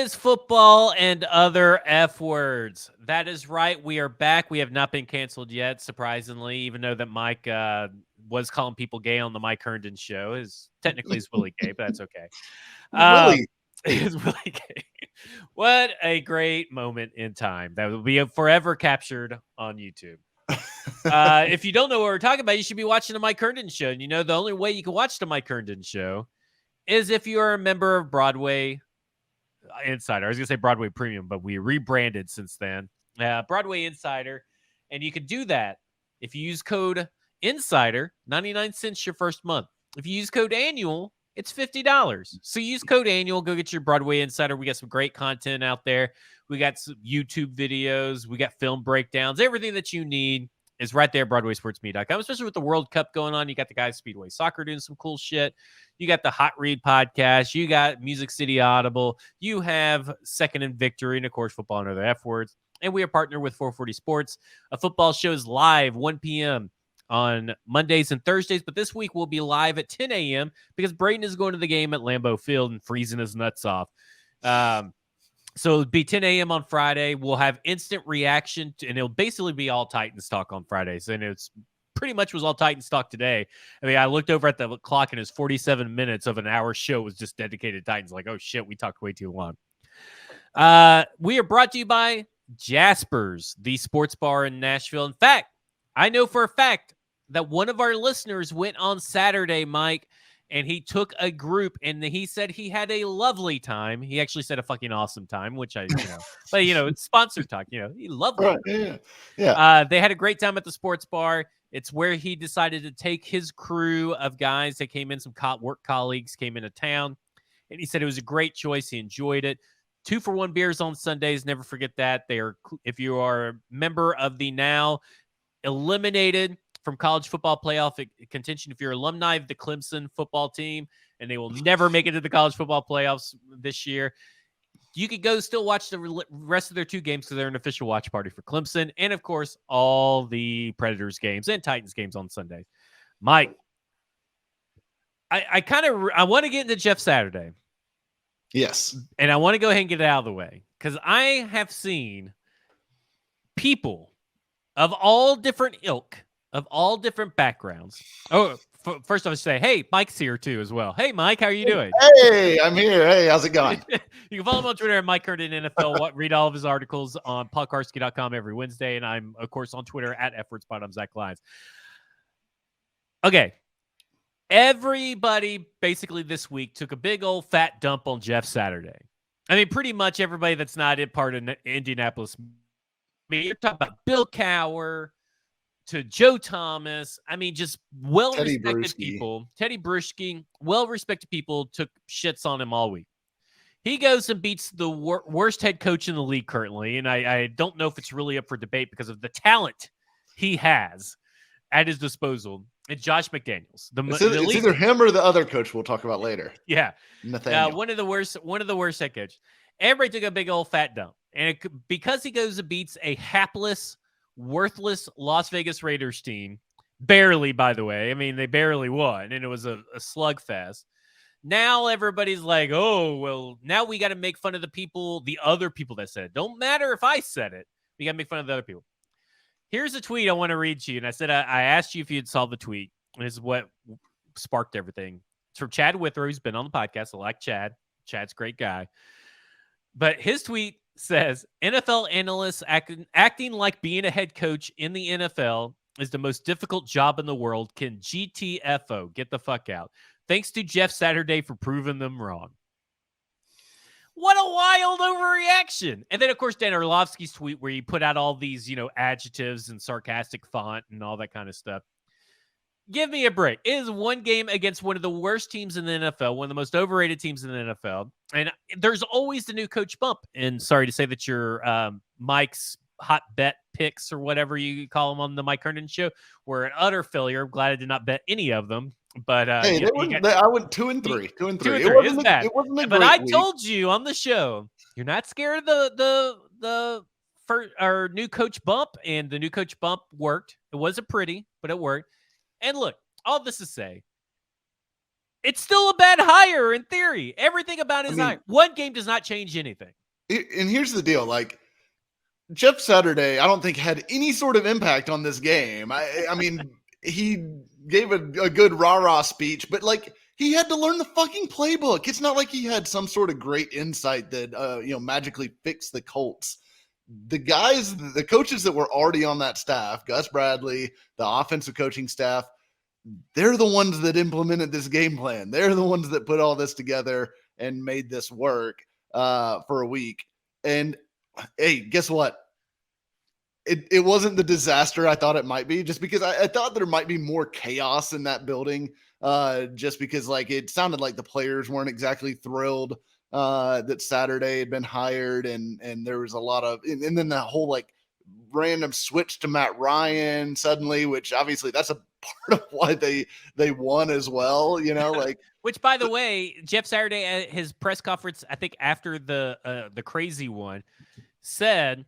is football and other F words. That is right. We are back. We have not been canceled yet, surprisingly, even though that Mike was calling people gay on the Mike Herndon show. Technically is Willie gay, but that's okay. Willie. Is Willie gay. What a great moment in time. That will be forever captured on YouTube. If you don't know what we're talking about, you should be watching the Mike Herndon show. And you know, the only way you can watch the Mike Herndon show is if you are a member of Broadway Insider. I was going to say Broadway Premium, but we rebranded since then. Broadway Insider. And you can do that if you use code Insider, 99 cents your first month. If you use code Annual, it's $50. So use code Annual. Go get your Broadway Insider. We got some great content out there. We got some YouTube videos. We got film breakdowns. Everything that you need is right there at BroadwaySportsMedia.com, especially with the World Cup going on. You got the guys Speedway Soccer doing some cool shit. You got the Hot Read podcast. You got Music City Audible. You have Second and Victory, and of course, football and other F words. And we are partnered with 440 Sports. A football show is live 1 p.m. on Mondays and Thursdays, but this week we'll be live at 10 a.m. because Brayden is going to the game at Lambeau Field and freezing his nuts off. So it'll be 10 a.m. on Friday. We'll have instant reaction, and it'll basically be all Titans talk on Fridays. And it's pretty much was all Titans talk today. I mean, I looked over at the clock, and it's 47 minutes of an hour show was just dedicated to Titans. Like, oh, shit, we talked way too long. We are brought to you by Jasper's, the sports bar in Nashville. In fact, I know for a fact that one of our listeners went on Saturday, Mike, and he took a group, and he said he had a lovely time. He actually said a fucking awesome time, which but it's sponsored talk. He loved it. Right, yeah. They had a great time at the sports bar. It's where he decided to take his crew of guys that came in. Some work colleagues came into town, and he said it was a great choice. He enjoyed it. 2-for-1 beers on Sundays. Never forget that. If you are a member of the now eliminated from college football playoff contention, if you're alumni of the Clemson football team, and they will never make it to the college football playoffs this year, you could go still watch the rest of their 2 games because they're an official watch party for Clemson. And, of course, all the Predators games and Titans games on Sundays. Mike, I want to get into Jeff Saturday. Yes. And I want to go ahead and get it out of the way because I have seen people of all different ilk, of all different backgrounds. Oh, first I would say, hey, Mike's here too as well. Hey, Mike, how are you doing? Hey, I'm here. Hey, how's it going? You can follow him on Twitter at Mike Herndon NFL. Read all of his articles on podcarsky.com every Wednesday. And I'm, of course, on Twitter at FWordsPod. I'm Zach Lyons. Okay. Everybody basically this week took a big old fat dump on Jeff Saturday. I mean, pretty much everybody that's not in part of Indianapolis. I mean, you're talking about Bill Cowher to Joe Thomas. I mean, just well-respected people. Teddy Bruschi, well-respected people took shits on him all week. He goes and beats the worst head coach in the league currently, and I don't know if it's really up for debate because of the talent he has at his disposal. It's Josh McDaniels. It's either him or the other coach we'll talk about later. Yeah. Nathaniel. One of the worst head coaches. Everybody took a big old fat dump. And because he goes and beats a hapless, worthless Las Vegas Raiders team, barely, by the way. I mean, they barely won, and it was a slugfest. Now everybody's like, oh, well, now we got to make fun of the other people that said it. Don't matter if I said it. We got to make fun of the other people. Here's a tweet I want to read to you. And I said, I asked you if you'd solve the tweet. And this is what sparked everything. It's from Chad Withrow, who's been on the podcast. I like Chad. Chad's a great guy. But his tweet says, NFL analysts acting like being a head coach in the NFL is the most difficult job in the world. Can GTFO get the fuck out? Thanks to Jeff Saturday for proving them wrong. What a wild overreaction. And then, of course, Dan Orlovsky's tweet where he put out all these, adjectives and sarcastic font and all that kind of stuff. Give me a break. It is one game against one of the worst teams in the NFL, one of the most overrated teams in the NFL. And there's always the new coach bump. And sorry to say that your Mike's hot bet picks or whatever you call them on the Mike Herndon show were an utter failure. I'm glad I did not bet any of them. But hey, I went 2-3. 2-3. It wasn't bad. It wasn't a great I week. Told you on the show, you're not scared of the our new coach bump, and the new coach bump worked. It wasn't pretty, but it worked. And look, all this to say, It's still a bad hire in theory. Everything about his hire. One game does not change anything. And here's the deal. Like, Jeff Saturday, I don't think had any sort of impact on this game. I mean, he gave a good rah-rah speech, but like he had to learn the fucking playbook. It's not like he had some sort of great insight that magically fixed the Colts. The coaches that were already on that staff, Gus Bradley, the offensive coaching staff, they're the ones that implemented this game plan. They're the ones that put all this together and made this work for a week. And hey, guess what? It wasn't the disaster I thought it might be, just because I thought there might be more chaos in that building, just because like it sounded like the players weren't exactly thrilled that Saturday had been hired, and there was a lot of, and then that whole like random switch to Matt Ryan suddenly, which obviously that's a part of why they won as well, like. Which, by the way, Jeff Saturday at his press conference, I think after the crazy one, said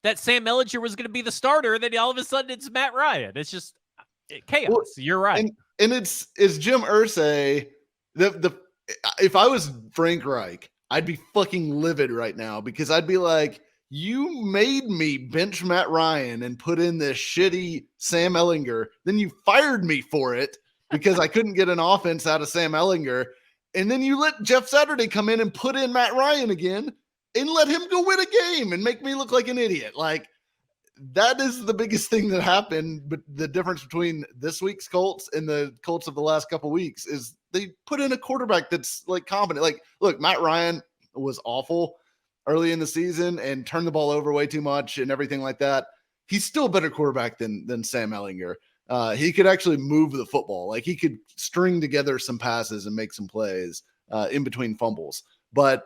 that Sam Ellinger was going to be the starter, and then all of a sudden it's Matt Ryan. It's just chaos. Well, you're right. And it's Jim Irsay. If I was Frank Reich, I'd be fucking livid right now, because I'd be like, you made me bench Matt Ryan and put in this shitty Sam Ellinger. Then you fired me for it because I couldn't get an offense out of Sam Ellinger. And then you let Jeff Saturday come in and put in Matt Ryan again and let him go win a game and make me look like an idiot. Like, that is the biggest thing that happened. But the difference between this week's Colts and the Colts of the last couple of weeks is they put in a quarterback that's like competent. Like, look, Matt Ryan was awful early in the season and turned the ball over way too much and everything like that. He's still a better quarterback than Sam Ellinger. He could actually move the football. Like, he could string together some passes and make some plays in between fumbles. But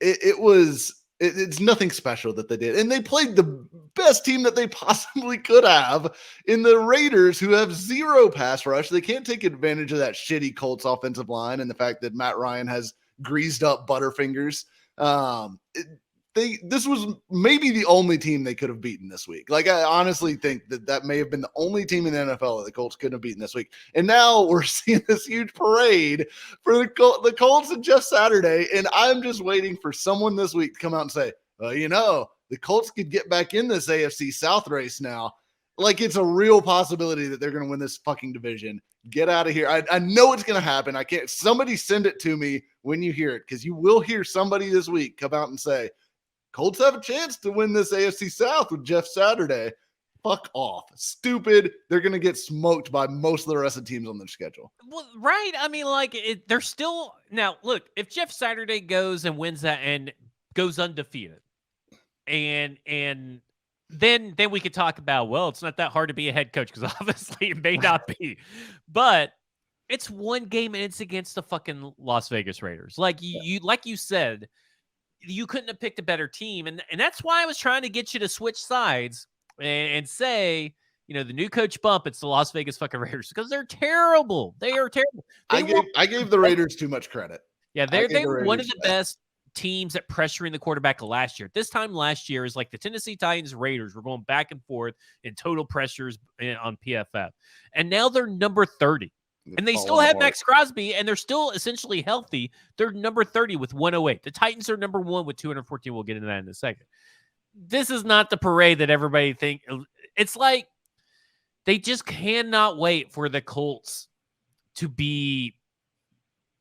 it's nothing special that they did. And they played the best team that they possibly could have in the Raiders, who have zero pass rush. They can't take advantage of that shitty Colts offensive line and the fact that Matt Ryan has greased up Butterfingers. This was maybe the only team they could have beaten this week. Like, I honestly think that may have been the only team in the NFL that the Colts couldn't have beaten this week. And now we're seeing this huge parade for the Colts and Jeff Saturday. And I'm just waiting for someone this week to come out and say, well, the Colts could get back in this AFC South race now. Like, it's a real possibility that they're going to win this fucking division. Get out of here. I know it's going to happen. I can't. Somebody send it to me when you hear it, because you will hear somebody this week come out and say, Colts have a chance to win this AFC South with Jeff Saturday. Fuck off. Stupid. They're going to get smoked by most of the rest of the teams on their schedule. Well, right. I mean, like, they're still – now, look, if Jeff Saturday goes and wins that and goes undefeated, and then we could talk about, well, it's not that hard to be a head coach, because obviously it may not be. But it's one game, and it's against the fucking Las Vegas Raiders. Like you said – you couldn't have picked a better team. And that's why I was trying to get you to switch sides and say, the new coach bump, it's the Las Vegas fucking Raiders, because they're terrible. They are terrible. I gave the Raiders too much credit. Yeah, they were one of the best teams at pressuring the quarterback last year. This time last year is like the Tennessee Titans Raiders were going back and forth in total pressures on PFF. And now they're number 30. And they still have Max Crosby, and they're still essentially healthy. They're number 30 with 108. The Titans are number 1 with 214. We'll get into that in a second. This is not the parade that everybody think. It's like they just cannot wait for the Colts to be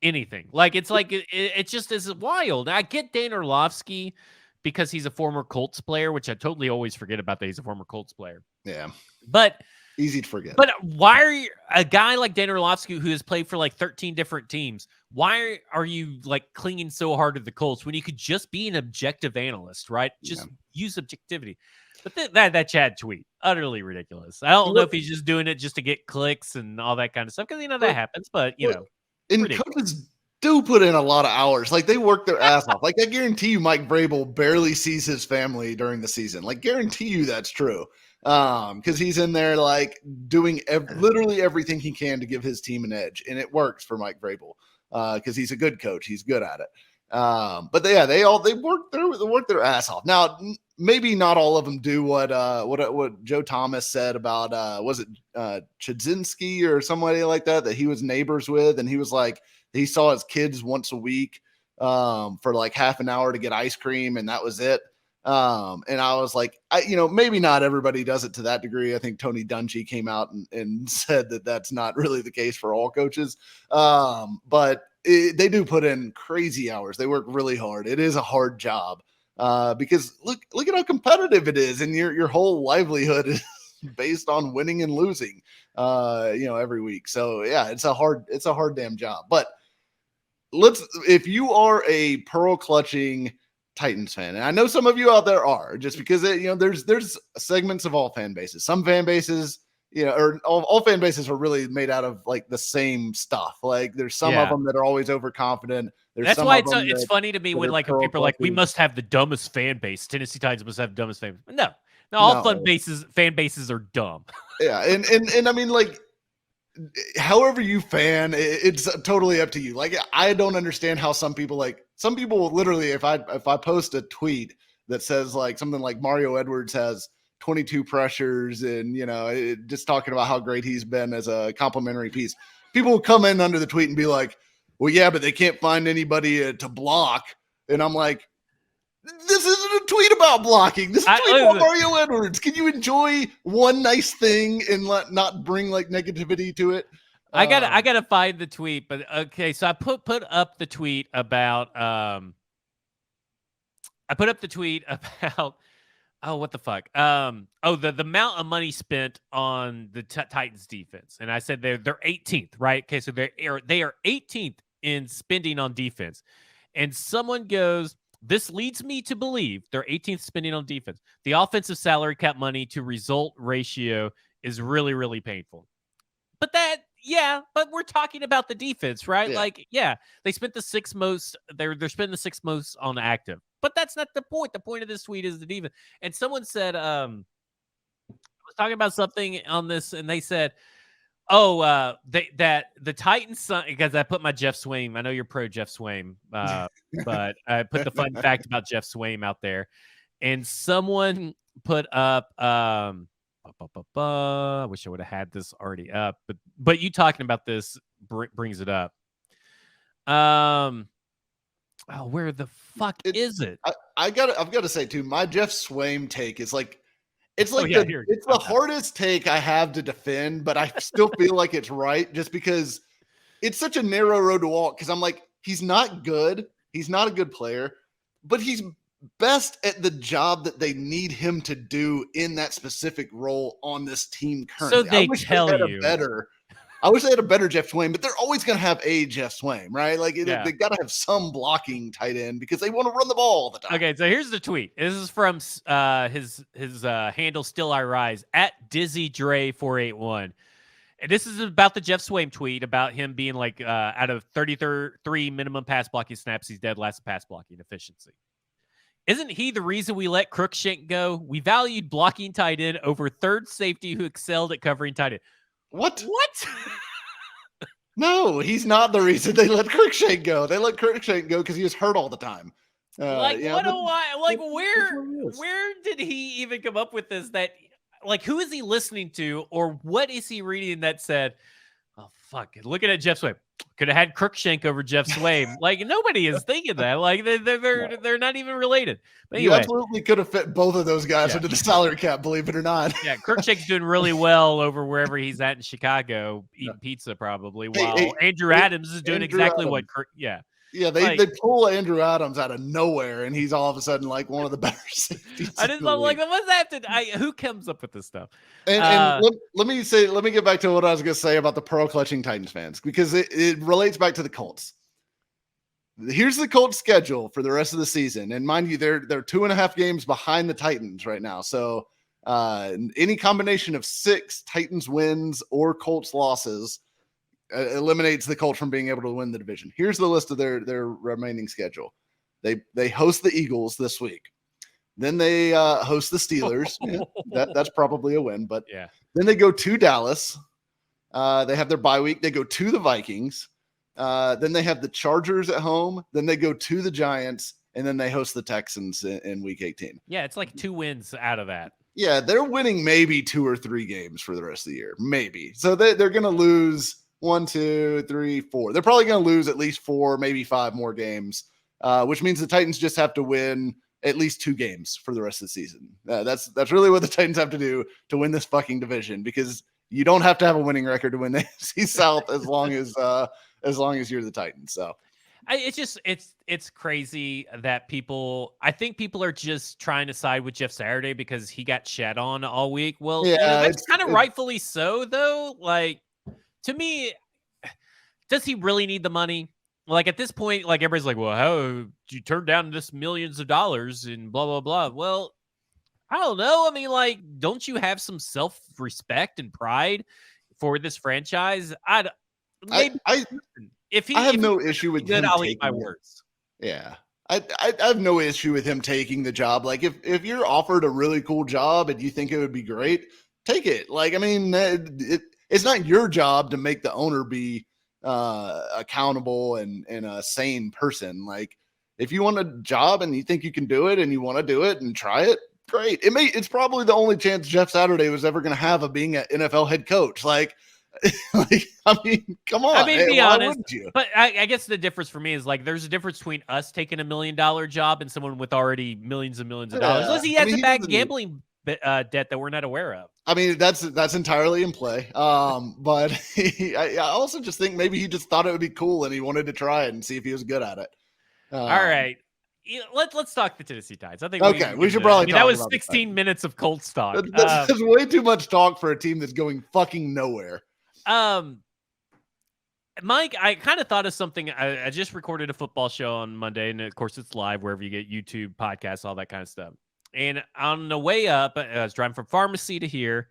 anything. Like, it's like it just is wild. I get Dan Orlovsky because he's a former Colts player, which I totally always forget about that he's a former Colts player. Yeah. But easy to forget. But why are you, a guy like Dan Orlovsky, who has played for like 13 different teams, why are you like clinging so hard to the Colts when you could just be an objective analyst, right? Just use objectivity. But that Chad tweet, utterly ridiculous. I don't know if he's just doing it just to get clicks and all that kind of stuff, because that happens. But and ridiculous. Coaches do put in a lot of hours. Like, they work their ass off. Like, I guarantee you, Mike Vrabel barely sees his family during the season. Like, guarantee you that's true. Because he's in there like doing literally everything he can to give his team an edge, and it works for Mike Vrabel because he's a good coach. He's good at it. But they work their ass off. Now, maybe not all of them do what Joe Thomas said about was it Chudzinski or somebody like that he was neighbors with, and he was like, he saw his kids once a week for like half an hour to get ice cream, and that was it. And I was like, maybe not everybody does it to that degree. I think Tony Dungy came out and said that that's not really the case for all coaches. But they do put in crazy hours. They work really hard. It is a hard job because look at how competitive it is, and your whole livelihood is based on winning and losing, every week. So yeah, it's a hard damn job. But if you are a pearl clutching Titans fan, and I know some of you out there are, just because there's segments of all fan bases. Some fan bases, or all fan bases are really made out of like the same stuff. Like there's some of them that are always overconfident. That's why it's funny to me when like people are like, we must have the dumbest fan base. Tennessee Titans must have the dumbest fan. No, all fan bases are dumb. Yeah, and I mean, like, however you fan, it's totally up to you. Like, I don't understand how some people will literally, if I post a tweet that says like something like Mario Edwards has 22 pressures and just talking about how great he's been as a complimentary piece, people will come in under the tweet and be like, well, yeah, but they can't find anybody to block. And I'm like, this isn't a tweet about blocking. This is a tweet about Mario Edwards. Can you enjoy one nice thing and not bring like negativity to it? I gotta find the tweet, but okay. So I put up the tweet about oh, what the fuck? The amount of money spent on the Titans defense, and I said they're 18th, right? Okay, so they are 18th in spending on defense, and someone goes, this leads me to believe they're 18th spending on defense. The offensive salary cap money to result ratio is really, really painful. But but we're talking about the defense, right? Yeah. They spent the sixth most. They're spending the sixth most on active. But that's not the point. The point of this tweet is the defense. And someone said, I was talking about something on this, and they said, that the Titans, because I put my Jeff Swaim. I know you're pro Jeff Swaim, but I put the fun fact about Jeff Swaim out there, and someone put up. I wish I would have had this already up, but you talking about this brings it up. Where the fuck is it? I've got to say too, my Jeff Swaim take is like. It's like it's the hardest take I have to defend, but I still feel like it's right just because it's such a narrow road to walk. Because I'm like, he's not good. He's not a good player, but he's best at the job that they need him to do in that specific role on this team currently. So they tell you I wish they had a better Jeff Swaim, but they're always going to have a Jeff Swaim, right? Like they got to have some blocking tight end because they want to run the ball all the time. Okay, so here's the tweet. This is from his handle Still I Rise at Dizzy Dre 481. And this is about the Jeff Swaim tweet about him being like out of 33 minimum pass blocking snaps, he's dead last in pass blocking efficiency. Isn't he the reason we let Crookshank go? We valued blocking tight end over third safety who excelled at covering tight end. What? No, he's not the reason they let Crookshank go. They let Crookshank go because he was hurt all the time. Where did he even come up with this? That like, who is he listening to, or what is he reading that said, oh fuck, looking at Jeff Swaim, could have had Crookshank over Jeff Swaim. Like nobody is thinking that. Like they're not even related. But anyway, you absolutely could have fit both of those guys into the salary cap, believe it or not. Yeah, Crookshank's doing really well over wherever he's at in Chicago, eating pizza probably, while Andrew Adams is doing exactly what. Yeah, they pull Andrew Adams out of nowhere, and he's all of a sudden like one of the better safeties. I just love like what's that? Who comes up with this stuff? And let me get back to what I was going to say about the pearl clutching Titans fans because it relates back to the Colts. Here's the Colts schedule for the rest of the season, and mind you, they're 2.5 games behind the Titans right now. So any combination of 6 Titans wins or Colts losses eliminates the Colts from being able to win the division. Here's the list of their remaining schedule. They host the Eagles this week. Then they host the Steelers. That's probably a win, but then they go to Dallas. They have their bye week. They go to the Vikings. Then they have the Chargers at home. Then they go to the Giants, and then they host the Texans in week 18. Yeah, it's like 2 wins out of that. Yeah, they're winning maybe 2 or 3 games for the rest of the year, maybe. So they're going to lose 1, 2, 3, 4. They're probably going to lose at least 4, maybe 5 more games, which means the Titans just have to win at least 2 games for the rest of the season. That's really what the Titans have to do to win this fucking division, because you don't have to have a winning record to win the AFC South as long as you're the Titans. So it's crazy that I think people are just trying to side with Jeff Saturday because he got shat on all week. Well, yeah, that's kind of rightfully so, though. Like, to me, does he really need the money? Like, at this point, like, everybody's like, well, how did you turn down this millions of dollars and blah, blah, blah. Well, I don't know. I mean, like, don't you have some self-respect and pride for this franchise? If he have no issue with him I'll eat my words. Yeah. I have no issue with him taking the job. Like, if you're offered a really cool job and you think it would be great, take it. Like, I mean, it's not your job to make the owner be accountable and a sane person. Like, if you want a job and you think you can do it and you want to do it and try it, great. It's probably the only chance Jeff Saturday was ever going to have of being an NFL head coach. Like, I mean, come on. I mean, be honest. But I guess the difference for me is, like, there's a difference between us taking $1 million job and someone with already millions and millions of dollars. Unless he has a bad gambling debt that we're not aware of. I mean, that's entirely in play. But I also just think maybe he just thought it would be cool and he wanted to try it and see if he was good at it. All right. Let's talk the Tennessee Titans. I think we should probably. That was 16 minutes of Colts talk. That's way too much talk for a team that's going fucking nowhere. Mike, I kind of thought of something. I just recorded a football show on Monday, and of course it's live wherever you get YouTube, podcasts, all that kind of stuff. And on the way up, I was driving from pharmacy to here,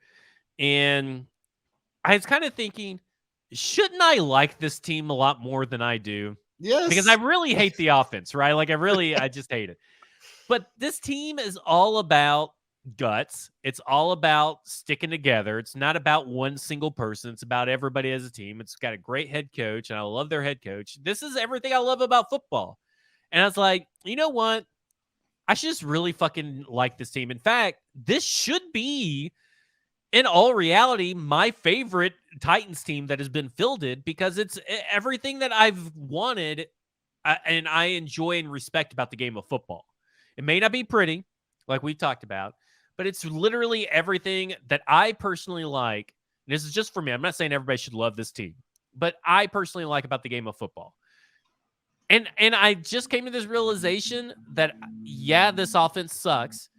and I was kind of thinking, shouldn't I like this team a lot more than I do? Yes. Because I really hate the offense, right? Like, I just hate it. But this team is all about guts. It's all about sticking together. It's not about one single person. It's about everybody as a team. It's got a great head coach, and I love their head coach. This is everything I love about football. And I was like, you know what? I should just really fucking like this team. In fact, this should be, in all reality, my favorite Titans team that has been fielded, because it's everything that I've wanted and I enjoy and respect about the game of football. It may not be pretty, like we talked about, but it's literally everything that I personally like. And this is just for me. I'm not saying everybody should love this team, but I personally like about the game of football. And I just came to this realization that, yeah, this offense sucks,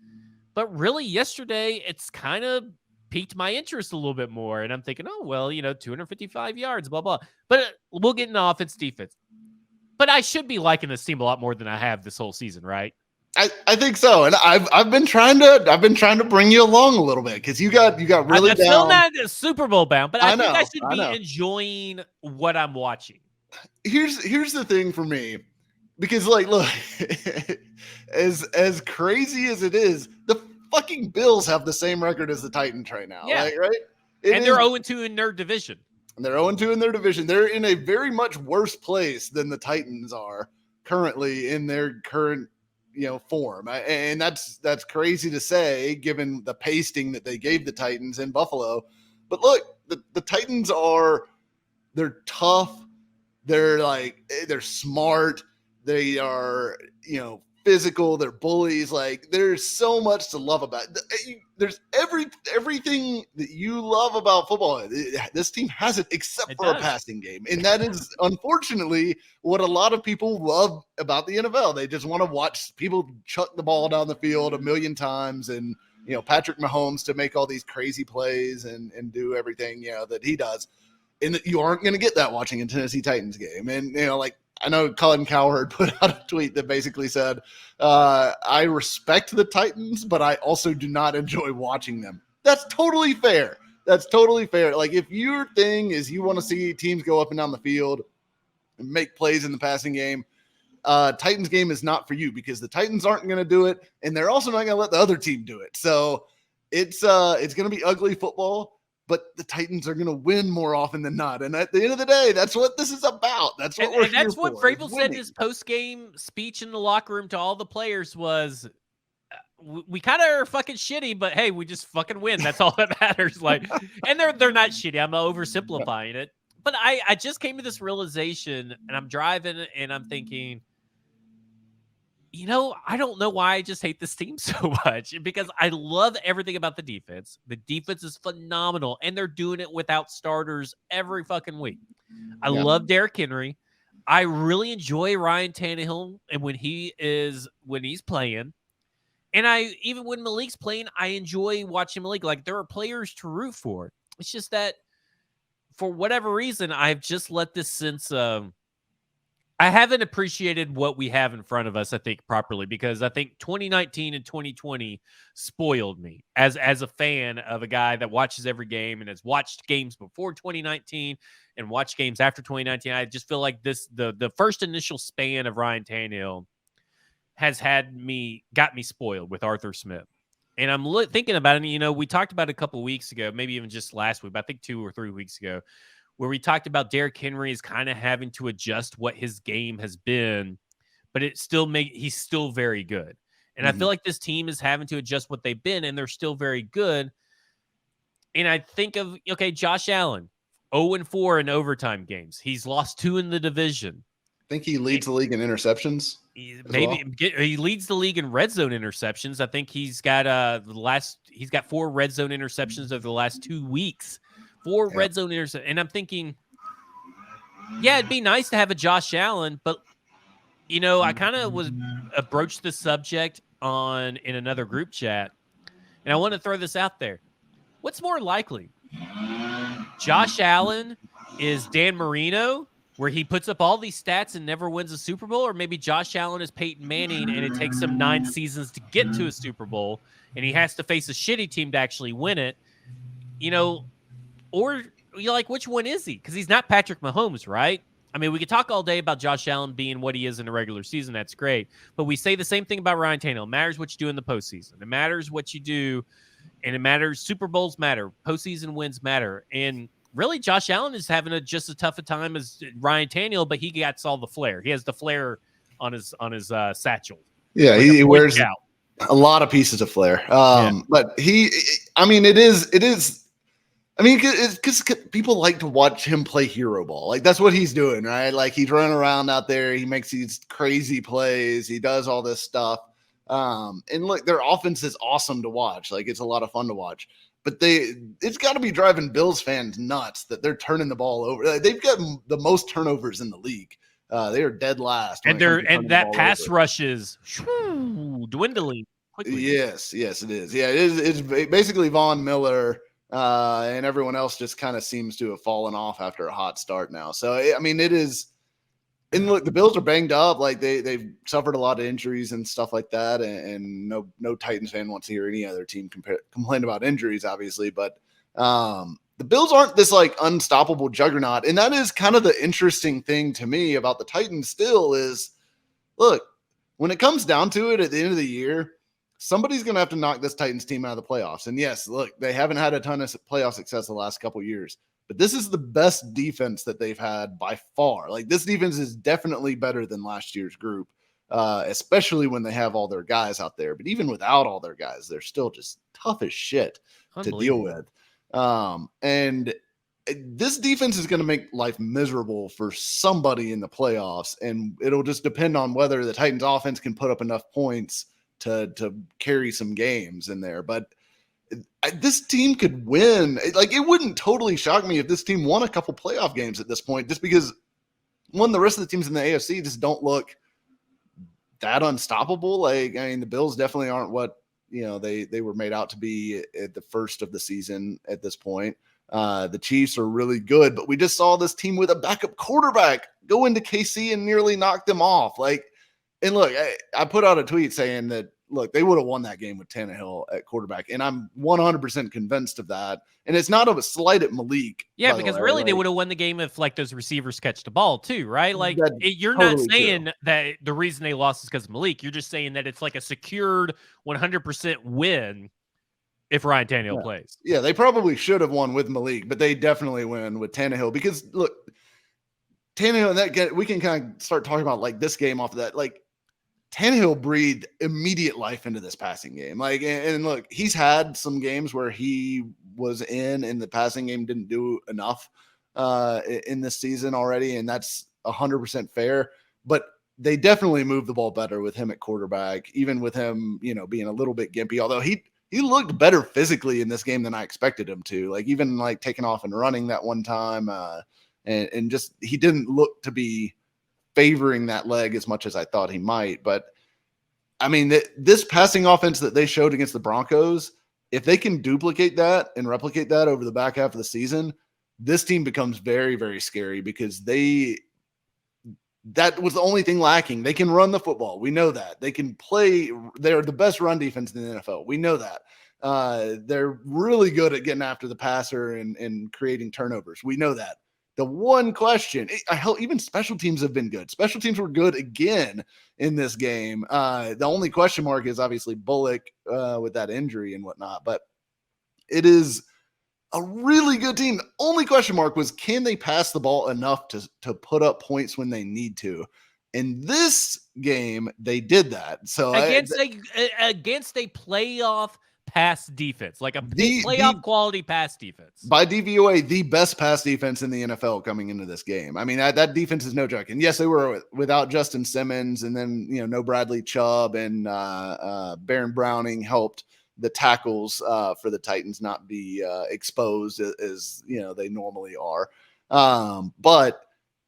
but really yesterday it's kind of piqued my interest a little bit more. And I'm thinking, oh, well, 255 yards, blah, blah. But we'll get into offense, defense. But I should be liking this team a lot more than I have this whole season, right? I think so, and I've been trying to bring you along a little bit, because you got really I'm down. Still not Super Bowl bound, but I think I should be know. enjoying what I'm watching. Here's the thing for me, because, like, look, as crazy as it is, the fucking Bills have the same record as the Titans right now. Yeah. Like, right? And they're 0-2 in their division. They're 0-2 in their division. They're in a very much worse place than the Titans are currently in their current form. And that's crazy to say, given the pasting that they gave the Titans in Buffalo. But look, the Titans they're tough. They're smart. They are, physical. They're bullies. Like, there's so much to love about it. There's everything that you love about football. This team has it, except for a passing game. And that is, unfortunately, what a lot of people love about the NFL. They just want to watch people chuck the ball down the field a million times, and, Patrick Mahomes to make all these crazy plays and do everything, that he does. And that you aren't going to get that watching a Tennessee Titans game. And, I know Colin Cowherd put out a tweet that basically said, I respect the Titans, but I also do not enjoy watching them. That's totally fair. Like, if your thing is you want to see teams go up and down the field and make plays in the passing game, Titans game is not for you, because the Titans aren't going to do it, and they're also not going to let the other team do it. So it's going to be ugly football. But the Titans are going to win more often than not. And at the end of the day, that's what this is about. That's what we're here for. And that's what Vrabel said in his post-game speech in the locker room to all the players was, we kind of are fucking shitty, but hey, we just fucking win. That's all that matters. Like, and they're not shitty. I'm oversimplifying it. But I just came to this realization, and I'm driving, and I'm thinking, I don't know why I just hate this team so much, because I love everything about the defense. The defense is phenomenal, and they're doing it without starters every fucking week. I Yeah. love Derrick Henry. I really enjoy Ryan Tannehill, and when he's playing. And even when Malik's playing, I enjoy watching Malik. Like, there are players to root for. It's just that for whatever reason, I've just let this sense of I haven't appreciated what we have in front of us, I think, properly, because I think 2019 and 2020 spoiled me as a fan of a guy that watches every game and has watched games before 2019 and watched games after 2019. I just feel like the first initial span of Ryan Tannehill has got me spoiled with Arthur Smith. And I'm thinking about it. We talked about it a couple weeks ago, maybe even just last week, but I think 2 or 3 weeks ago, where we talked about Derrick Henry is kind of having to adjust what his game has been, but he's still very good. And I feel like this team is having to adjust what they've been, and they're still very good. And I think of, Josh Allen, 0-4 in overtime games. He's lost 2 in the division. I think he leads the league in interceptions. He leads the league in red zone interceptions. I think he's got 4 red zone interceptions over the last 2 weeks. 4 red zone interceptions. And I'm thinking, it'd be nice to have a Josh Allen, but I kind of broached the subject in another group chat, and I want to throw this out there. What's more likely? Josh Allen is Dan Marino, where he puts up all these stats and never wins a Super Bowl, or maybe Josh Allen is Peyton Manning and it takes him 9 seasons to get to a Super Bowl and he has to face a shitty team to actually win it, or you're like, which one is he? Because he's not Patrick Mahomes, right? I mean, we could talk all day about Josh Allen being what he is in a regular season. That's great. But we say the same thing about Ryan Tannehill. It matters what you do in the postseason. It matters what you do, and it matters. Super Bowls matter. Postseason wins matter. And really, Josh Allen is having just as tough a time as Ryan Tannehill, but he gets all the flair. He has the flair on his satchel. Yeah, like he wears a lot of pieces of flair. But it is. I mean, it's because people like to watch him play hero ball. Like, that's what he's doing, right? Like, he's running around out there. He makes these crazy plays. He does all this stuff. And look, their offense is awesome to watch. Like, it's a lot of fun to watch. But it's got to be driving Bills fans nuts that they're turning the ball over. They've got the most turnovers in the league. They are dead last. And that pass rush is dwindling quickly. Yes, it is. Yeah, it's basically Von Miller. And everyone else just kind of seems to have fallen off after a hot start now. So, I mean, it is. And look, the Bills are banged up. Like, they've suffered a lot of injuries and stuff like that. And no Titans fan wants to hear any other team complain about injuries, obviously. But the Bills aren't this, like, unstoppable juggernaut. And that is kind of the interesting thing to me about the Titans still is, look, when it comes down to it at the end of the year, somebody's going to have to knock this Titans team out of the playoffs. And yes, look, they haven't had a ton of playoff success the last couple of years, but this is the best defense that they've had by far. Like, this defense is definitely better than last year's group, especially when they have all their guys out there. But even without all their guys, they're still just tough as shit to deal with. And this defense is going to make life miserable for somebody in the playoffs. And it'll just depend on whether the Titans offense can put up enough points to carry some games in there. But this team could win. Like, it wouldn't totally shock me if this team won a couple playoff games at this point, just because the rest of the teams in the AFC just don't look that unstoppable. Like, I mean, the Bills definitely aren't what, they were made out to be at the first of the season at this point. The Chiefs are really good, but we just saw this team with a backup quarterback go into KC and nearly knock them off. Like, and look, I put out a tweet saying that, look, they would have won that game with Tannehill at quarterback, and I'm 100% convinced of that. And it's not a slight at Malik. Yeah, because really they would have won the game if, like, those receivers catch the ball too, right? Like, you're totally not saying that the reason they lost is because of Malik. You're just saying that it's like a secured 100% win if Ryan Tannehill plays. Yeah, they probably should have won with Malik, but they definitely win with Tannehill because, look, Tannehill, and we can kind of start talking about, like, this game off of that. Like, Tannehill breathed immediate life into this passing game. Like, and look, he's had some games where he was in and the passing game didn't do enough. in this season already, and that's 100% fair. But they definitely move the ball better with him at quarterback, even with him, being a little bit gimpy. Although he looked better physically in this game than I expected him to. Like even like taking off and running that one time, and just he didn't look to be favoring that leg as much as I thought he might. But I mean, this passing offense that they showed against the Broncos, if they can duplicate that and replicate that over the back half of the season, this team becomes very, very scary because that was the only thing lacking. They can run the football. We know that. They can play. They're the best run defense in the NFL. We know that. They're really good at getting after the passer and creating turnovers. We know that. The one question, even special teams have been good. Special teams were good again in this game. The only question mark is obviously Bullock with that injury and whatnot, but it is a really good team. The only question mark was, can they pass the ball enough to put up points when they need to? In this game, they did that. So against a playoff pass defense, like a playoff quality pass defense. By DVOA, the best pass defense in the NFL coming into this game. I mean, that defense is no joke. And yes, they were without Justin Simmons, and then, no Bradley Chubb, and Baron Browning helped the tackles for the Titans not be exposed as they normally are. But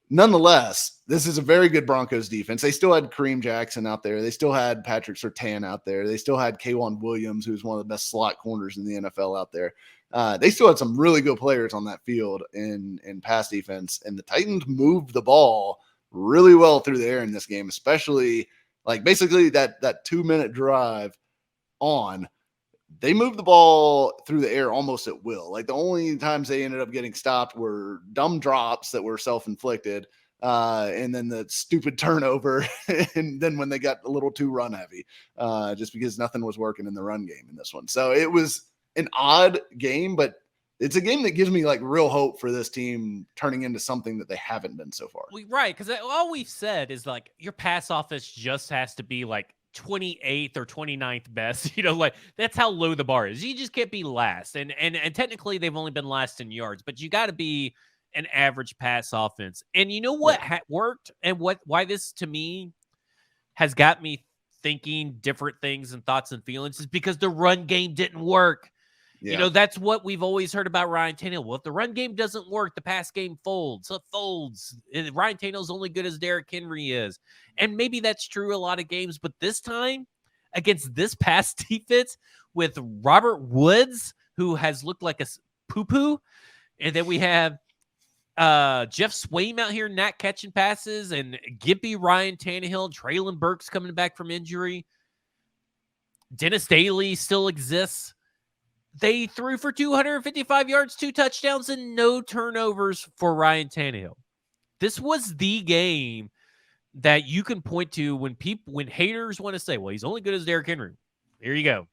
nonetheless, this is a very good Broncos defense. They still had Kareem Jackson out there. They still had Patrick Surtain out there. They still had K'Wan Williams, who's one of the best slot corners in the NFL out there. They still had some really good players on that field in pass defense. And the Titans moved the ball really well through the air in this game, especially like basically that 2-minute drive on. They moved the ball through the air almost at will. Like the only times they ended up getting stopped were dumb drops that were self-inflicted, and then the stupid turnover, and then when they got a little too run heavy, just because nothing was working in the run game in this one. So it was an odd game, but it's a game that gives me like real hope for this team turning into something that they haven't been so far. Right, because all we've said is like your pass offense just has to be like 28th or 29th best. Like that's how low the bar is. You just can't be last. And technically they've only been last in yards, but you got to be an average pass offense. And you know what worked and why this to me has got me thinking different things and thoughts and feelings is because the run game didn't work. Yeah. That's what we've always heard about Ryan Tannehill. Well, if the run game doesn't work, the pass game folds. So it folds. And Ryan Tannehill's only good as Derrick Henry is. And maybe that's true a lot of games. But this time, against this pass defense with Robert Woods, who has looked like a poo-poo, and then we have Jeff Swaim out here not catching passes, and gimpy Ryan Tannehill, Traylon Burks coming back from injury. Dennis Daly still exists. They threw for 255 yards, 2 touchdowns, and no turnovers for Ryan Tannehill. This was the game that you can point to when haters want to say, well, he's only good as Derrick Henry. Here you go.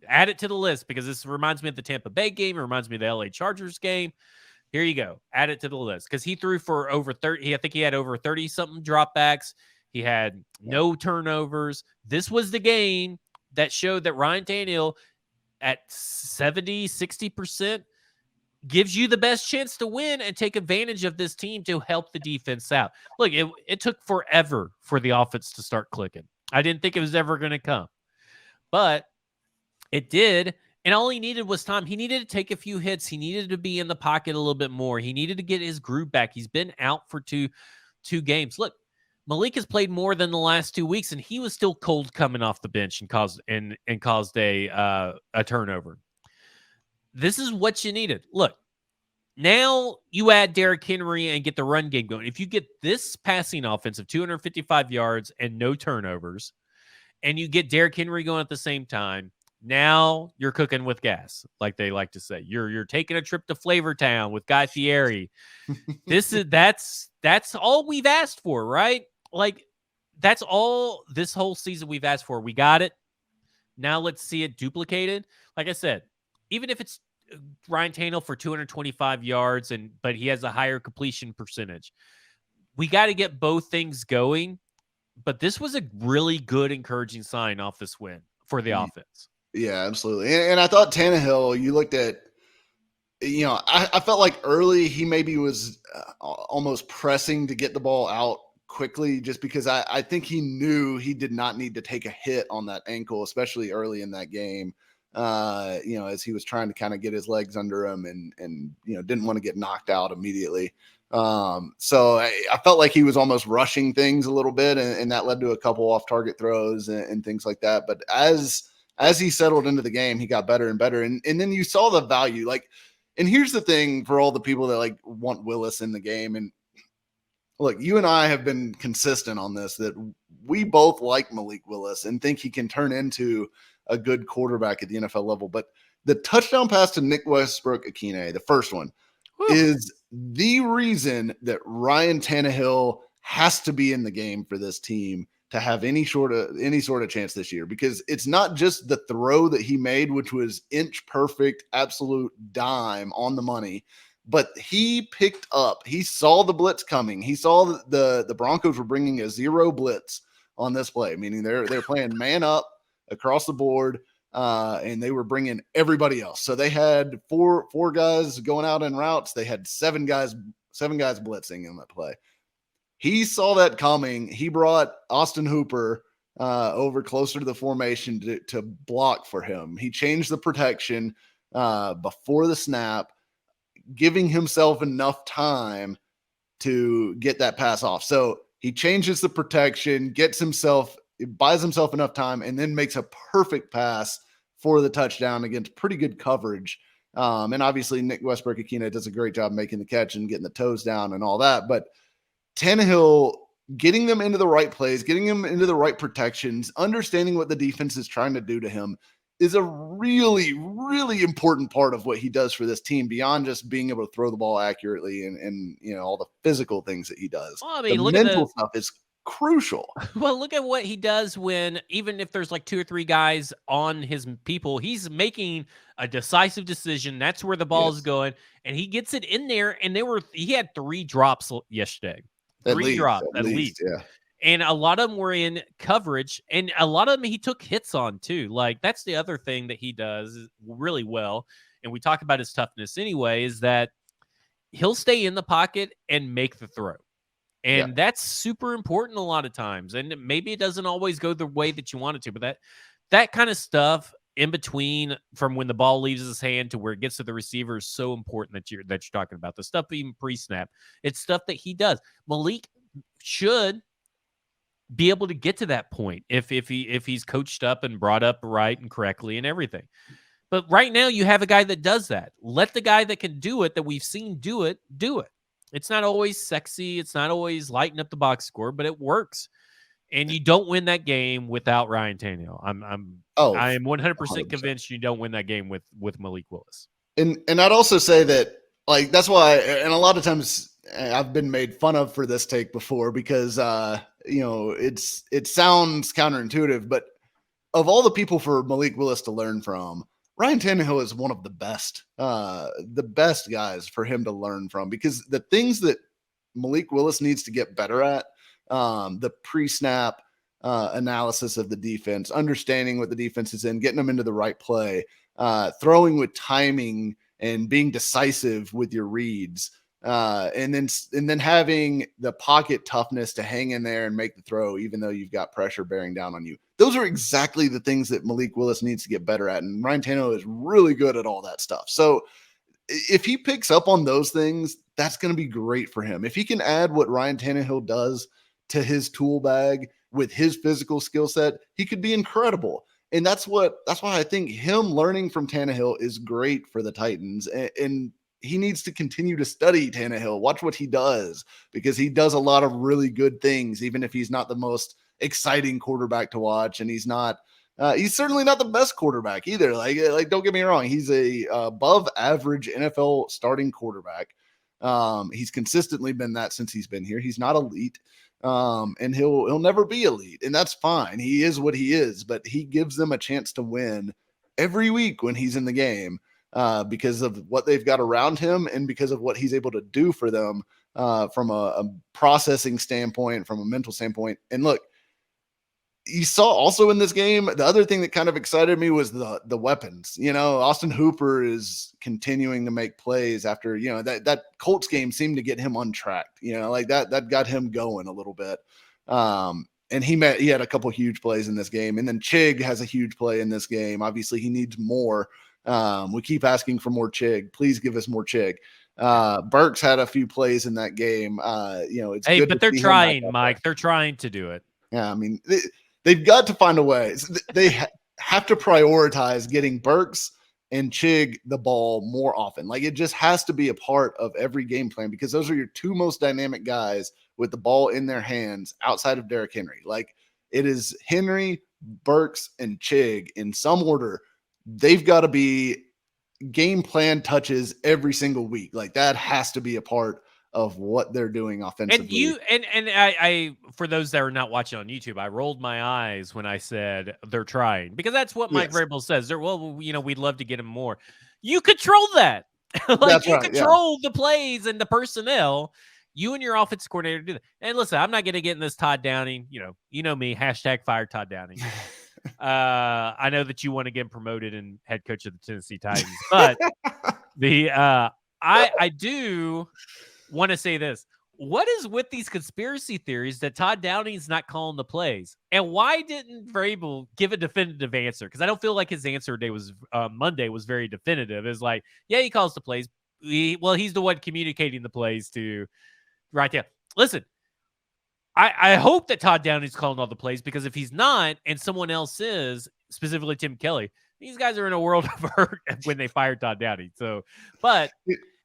Add it to the list because this reminds me of the Tampa Bay game. It reminds me of the LA Chargers game. Here you go. Add it to the list because he threw for over 30. I think he had over 30-something dropbacks. He had no turnovers. This was the game that showed that Ryan Tannehill at 70, 60% gives you the best chance to win and take advantage of this team to help the defense out. Look, it took forever for the offense to start clicking. I didn't think it was ever going to come, but it did. And all he needed was time. He needed to take a few hits. He needed to be in the pocket a little bit more. He needed to get his groove back. He's been out for two games. Look, Malik has played more than the last 2 weeks, and he was still cold coming off the bench and caused a turnover. This is what you needed. Look, now you add Derrick Henry and get the run game going. If you get this passing offense of 255 yards and no turnovers, and you get Derrick Henry going at the same time, now you're cooking with gas, like they like to say. You're taking a trip to Flavortown with Guy Fieri. That's all we've asked for, right? Like, that's all this whole season we've asked for. We got it. Now let's see it duplicated. Like I said, even if it's Ryan Tannehill for 225 yards, but he has a higher completion percentage, we got to get both things going. But this was a really good, encouraging sign off this win for the offense. Yeah, absolutely. And I thought Tannehill, you looked at I felt like early he maybe was almost pressing to get the ball out quickly, just because I think he knew he did not need to take a hit on that ankle, especially early in that game. As he was trying to kind of get his legs under him and didn't want to get knocked out immediately. So I felt like he was almost rushing things a little bit, and that led to a couple off target throws and things like that. But as he settled into the game, he got better and better. And then you saw the value. And here's the thing for all the people that want Willis in the game. And look, you and I have been consistent on this, that we both like Malik Willis and think he can turn into a good quarterback at the NFL level. But the touchdown pass to Nick Westbrook-Ikhine, the first one, is the reason that Ryan Tannehill has to be in the game for this team to have any sort of chance this year, because it's not just the throw that he made, which was inch perfect, absolute dime on the money, but he saw the blitz coming. He saw the Broncos were bringing a zero blitz on this play, meaning they're playing man up across the board, and they were bringing everybody else. So they had four guys going out in routes. They had seven guys blitzing in that play. He saw that coming. He brought Austin Hooper over closer to the formation to block for him. He changed the protection before the snap, giving himself enough time to get that pass off. So he changes the protection, buys himself enough time, and then makes a perfect pass for the touchdown against pretty good coverage. And obviously Nick Westbrook-Ikhine does a great job making the catch and getting the toes down and all that. But Tannehill getting them into the right plays, getting them into the right protections, understanding what the defense is trying to do to him is a really, really important part of what he does for this team, beyond just being able to throw the ball accurately and all the physical things that he does. Well, I mean, the look mental at stuff is crucial. Well, look at what he does even if there's like 2 or 3 guys on his people, he's making a decisive decision. That's where the ball is going, and he gets it in there. And he had 3 drops yesterday. At least. Yeah. And a lot of them were in coverage, and a lot of them he took hits on too. Like, that's the other thing that he does really well. And we talk about his toughness anyway, is that he'll stay in the pocket and make the throw. And that's super important a lot of times. And maybe it doesn't always go the way that you want it to, but that kind of stuff in between, from when the ball leaves his hand to where it gets to the receiver, is so important that you're talking about. The stuff even pre-snap, it's stuff that he does. Malik should be able to get to that point if he's coached up and brought up right and correctly and everything. But right now you have a guy that does that. Let the guy that can do it, that we've seen do it. It's not always sexy. It's not always lighting up the box score, but it works. And you don't win that game without Ryan Tannehill. I am 100% convinced you don't win that game with Malik Willis. And I'd also say that, like, that's why, and a lot of times I've been made fun of for this take before, because it sounds counterintuitive, but of all the people for Malik Willis to learn from, Ryan Tannehill is one of the best guys for him to learn from, because the things that Malik Willis needs to get better at, the pre-snap analysis of the defense, understanding what the defense is in, getting them into the right play, throwing with timing and being decisive with your reads, and then having the pocket toughness to hang in there and make the throw, even though you've got pressure bearing down on you. Those are exactly the things that Malik Willis needs to get better at. And Ryan Tannehill is really good at all that stuff. So if he picks up on those things, that's going to be great for him. If he can add what Ryan Tannehill does to his tool bag with his physical skill set, he could be incredible. And that's why I think him learning from Tannehill is great for the Titans. And he needs to continue to study Tannehill, watch what he does, because he does a lot of really good things, even if he's not the most exciting quarterback to watch. And he's certainly not the best quarterback either. Like don't get me wrong. He's a above average NFL starting quarterback. He's consistently been that since he's been here. He's not elite. And he'll never be elite, and that's fine. He is what he is, but he gives them a chance to win every week when he's in the game, because of what they've got around him and because of what he's able to do for them, from a processing standpoint, from a mental standpoint. And look, you saw also in this game, the other thing that kind of excited me was the weapons. Austin Hooper is continuing to make plays after, that Colts game seemed to get him untracked, like that got him going a little bit. And he had a couple huge plays in this game. And then Chig has a huge play in this game. Obviously he needs more. We keep asking for more Chig. Please give us more Chig. Burks had a few plays in that game. It's good. But they're trying, Mike. They're trying to do it. Yeah. I mean, they've got to find a way. They have to prioritize getting Burks and Chig the ball more often. Like, it just has to be a part of every game plan, because those are your two most dynamic guys with the ball in their hands outside of Derrick Henry. Like, it is Henry, Burks, and Chig in some order. They've got to be game plan touches every single week. Like, that has to be a part of what they're doing offensively. And I for those that are not watching on YouTube, I rolled my eyes when I said they're trying, because that's what Mike Vrabel says. We'd love to get him more. You control that. That's right, control the plays and the personnel. You and your offensive coordinator do that. And listen, I'm not going to get in this Todd Downing. You know me. #fire Todd Downing. I know that you want to get him promoted and head coach of the Tennessee Titans, but I do want to say this. What is with these conspiracy theories that Todd Downing's not calling the plays? And why didn't Vrabel give a definitive answer? Because I don't feel like his answer Monday was very definitive. It's like, yeah, he calls the plays. He's the one communicating the plays to right there. Listen, I hope that Todd Downing's calling all the plays, because if he's not and someone else is, specifically Tim Kelly, these guys are in a world of hurt when they fired Todd Downing. So, but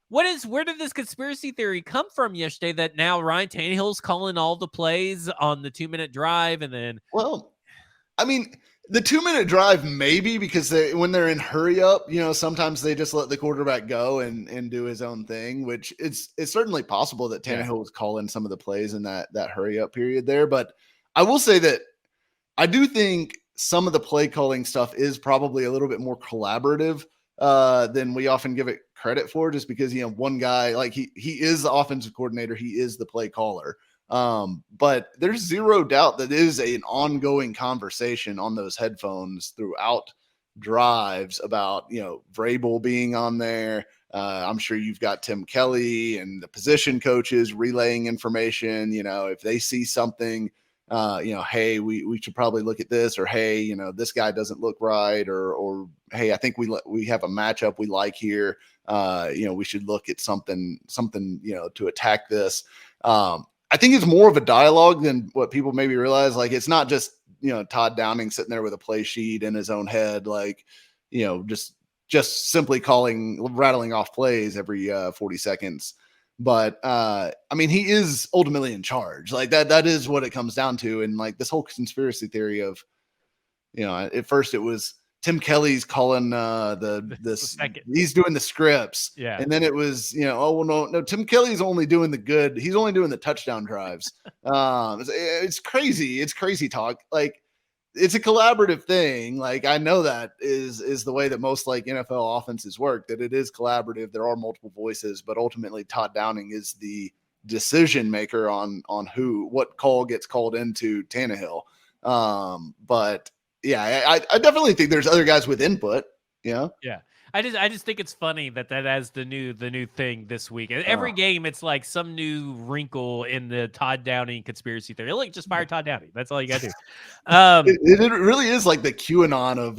where did this conspiracy theory come from yesterday that now Ryan Tannehill's calling all the plays on the 2-minute drive? And then, well, I mean, the 2-minute drive, maybe, because when they're in hurry up, sometimes they just let the quarterback go and do his own thing, which it's certainly possible that Tannehill was calling some of the plays in that hurry up period there. But I will say that I do think some of the play calling stuff is probably a little bit more collaborative than we often give it credit for, just because, one guy, like he is the offensive coordinator, he is the play caller. But there's zero doubt that it is an ongoing conversation on those headphones throughout drives about, Vrabel being on there. I'm sure you've got Tim Kelly and the position coaches relaying information. If they see something, hey, we should probably look at this, or, hey, this guy doesn't look right, or hey, I think we have a matchup we like here. We should look at something, to attack this. I think it's more of a dialogue than what people maybe realize. Like, it's not just, Todd Downing sitting there with a play sheet in his own head, like, just simply rattling off plays every 40 seconds. But I mean, he is ultimately in charge. Like, that is what it comes down to. And like this whole conspiracy theory of, at first it was Tim Kelly's calling he's doing the scripts. Yeah. And then it was, no, Tim Kelly's only doing he's only doing the touchdown drives. It's crazy. It's crazy talk. Like, it's a collaborative thing. Like, I know that is the way that most like NFL offenses work, that it is collaborative. There are multiple voices, but ultimately Todd Downing is the decision maker on what call gets called into Tannehill. But yeah, I definitely think there's other guys with input. Yeah. I just think it's funny that as the new thing this week. Every game, it's like some new wrinkle in the Todd Downing conspiracy theory. Like, just fire Todd Downing. That's all you got to do. It really is like the QAnon of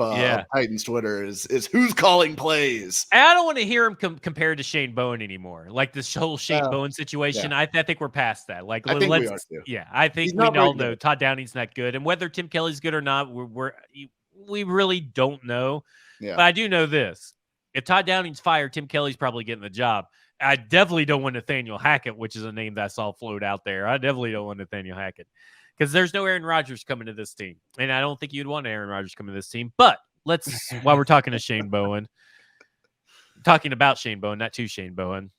Titans Twitter is who's calling plays. And I don't want to hear him compared to Shane Bowen anymore. Like, this whole Shane Bowen situation. Yeah. I think we're past that. Like, I think we are too. Yeah, I think we all know Todd Downing's not good, and whether Tim Kelly's good or not, we really don't know. Yeah. But I do know this. If Todd Downing's fired, Tim Kelly's probably getting the job. I definitely don't want Nathaniel Hackett, which is a name that I saw float out there. I definitely don't want Nathaniel Hackett, because there's no Aaron Rodgers coming to this team. And I don't think you'd want Aaron Rodgers coming to this team. But while we're talking to Shane Bowen, talking about Shane Bowen, not to Shane Bowen,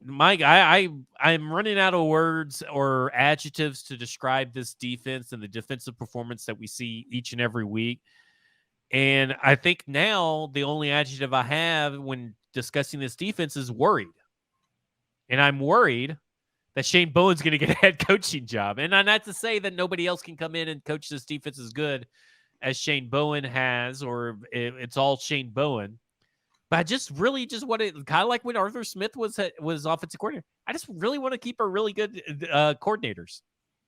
Mike, I'm running out of words or adjectives to describe this defense and the defensive performance that we see each and every week. And I think now the only adjective I have when discussing this defense is worried. And I'm worried that Shane Bowen's going to get a head coaching job. And not to say that nobody else can come in and coach this defense as good as Shane Bowen has, or it's all Shane Bowen. But I just really just want to, kind of like when Arthur Smith was offensive coordinator, I just really want to keep our really good coordinators.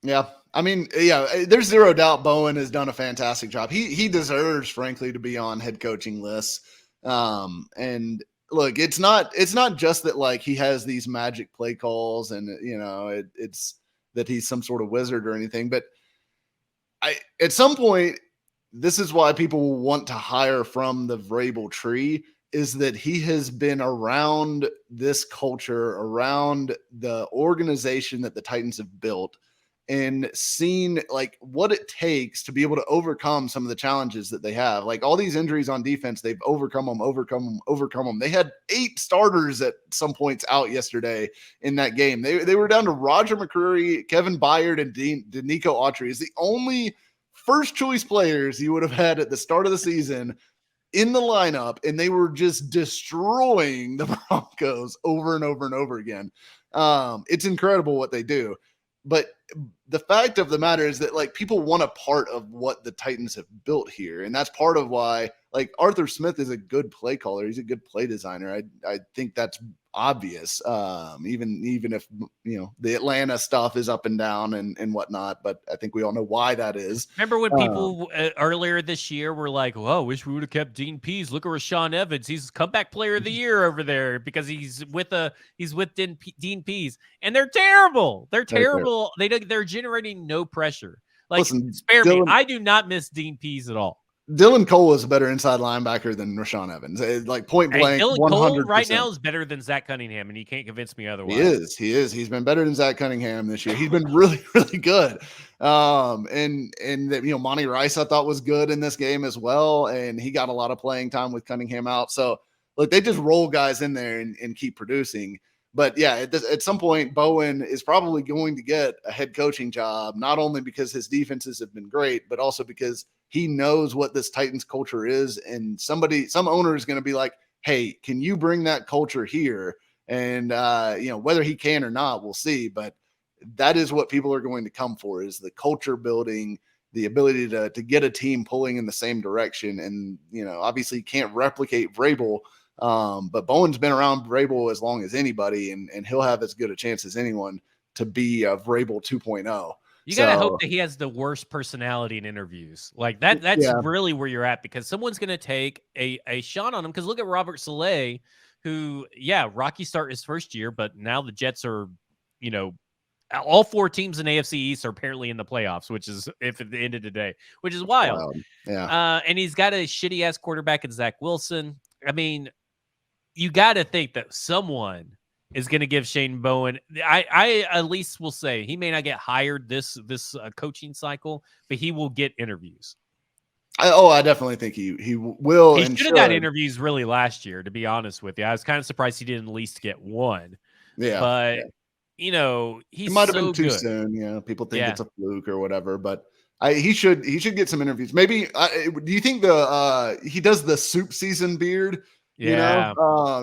Yeah. I mean, yeah, there's zero doubt Bowen has done a fantastic job. He deserves, frankly, to be on head coaching lists. And look, it's not just that like he has these magic play calls and, it's that he's some sort of wizard or anything. But at some point, this is why people will want to hire from the Vrabel tree, is that he has been around this culture, around the organization that the Titans have built, and seen like what it takes to be able to overcome some of the challenges that they have. Like all these injuries on defense, they've overcome them. They had 8 starters at some points out yesterday in that game. They were down to Roger McCreary, Kevin Byard, and Danico Autry is the only first choice players you would have had at the start of the season in the lineup, and they were just destroying the Broncos over and over and over again. It's incredible what they do. But the fact of the matter is that like people want a part of what the Titans have built here. And that's part of why like Arthur Smith is a good play caller. He's a good play designer. I think that's obvious. Even if, the Atlanta stuff is up and down and whatnot, but I think we all know why that is. Remember when people earlier this year were like, "Whoa, wish we would have kept Dean Pease. Look at Rashawn Evans. He's comeback player of the year over there because he's with Dean Pease." And they're terrible. They're terrible. They're generating no pressure. Like, listen, spare me. I do not miss Dean Pease at all. Dylan Cole is a better inside linebacker than Rashawn Evans. Like point blank, Dylan 100%. Cole right now is better than Zach Cunningham, and you can't convince me otherwise. He is. He's been better than Zach Cunningham this year. He's been really, really good. And Monty Rice I thought was good in this game as well, and he got a lot of playing time with Cunningham out. So look, they just roll guys in there and keep producing. But yeah, at some point, Bowen is probably going to get a head coaching job, not only because his defenses have been great, but also because he knows what this Titans culture is. And some owner is going to be like, hey, can you bring that culture here? And, whether he can or not, we'll see. But that is what people are going to come for, is the culture building, the ability to get a team pulling in the same direction. And, obviously you can't replicate Vrabel. But Bowen's been around Vrabel as long as anybody, and he'll have as good a chance as anyone to be a Vrabel 2.0. You got to hope that he has the worst personality in interviews. Like that's really where you're at, because someone's going to take a shot on him. Because look at Robert Saleh, who, rocky start his first year, but now the Jets are, all 4 teams in AFC East are apparently in the playoffs, which is, if at the end of the day, which is wild. Yeah. And he's got a shitty ass quarterback in Zach Wilson. I mean, you got to think that someone is going to give Shane Bowen. I at least will say he may not get hired this coaching cycle, but he will get interviews. I definitely think he will. He should have got interviews really last year, to be honest with you. I was kind of surprised he didn't at least get one. Yeah, but he might have been too soon. People think it's a fluke or whatever, but he should get some interviews. Maybe do you think he does the soup season beard? Yeah.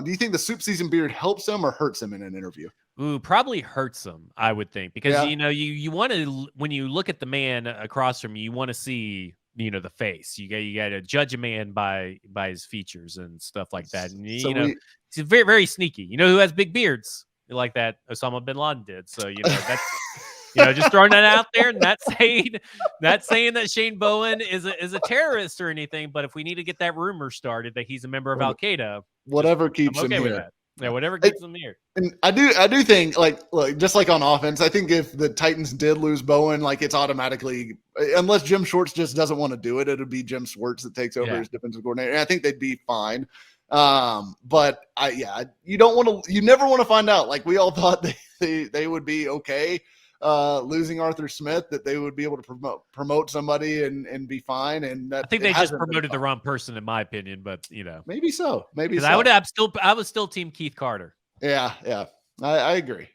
Do you think the soup season beard helps him or hurts him in an interview? Ooh, probably hurts him, I would think, because you want to, when you look at the man across from you, you want to see the face. You got to judge a man by his features and stuff like that. And he's very, very sneaky. Who has big beards like that? Osama bin Laden did. So that's. Just throwing that out there, and not saying that Shane Bowen is a terrorist or anything. But if we need to get that rumor started that he's a member of Al Qaeda, whatever keeps him here. Yeah, whatever keeps him here. And I do think like just like on offense, I think if the Titans did lose Bowen, like it's automatically, unless Jim Schwartz just doesn't want to do it, it'll be Jim Schwartz that takes over as defensive coordinator. And I think they'd be fine. But you never want to find out. Like we all thought they would be okay. Losing Arthur Smith, that they would be able to promote somebody and be fine. And that, I think they just promoted the wrong person, in my opinion. But maybe so. Maybe so. I was still team Keith Carter. Yeah. I agree.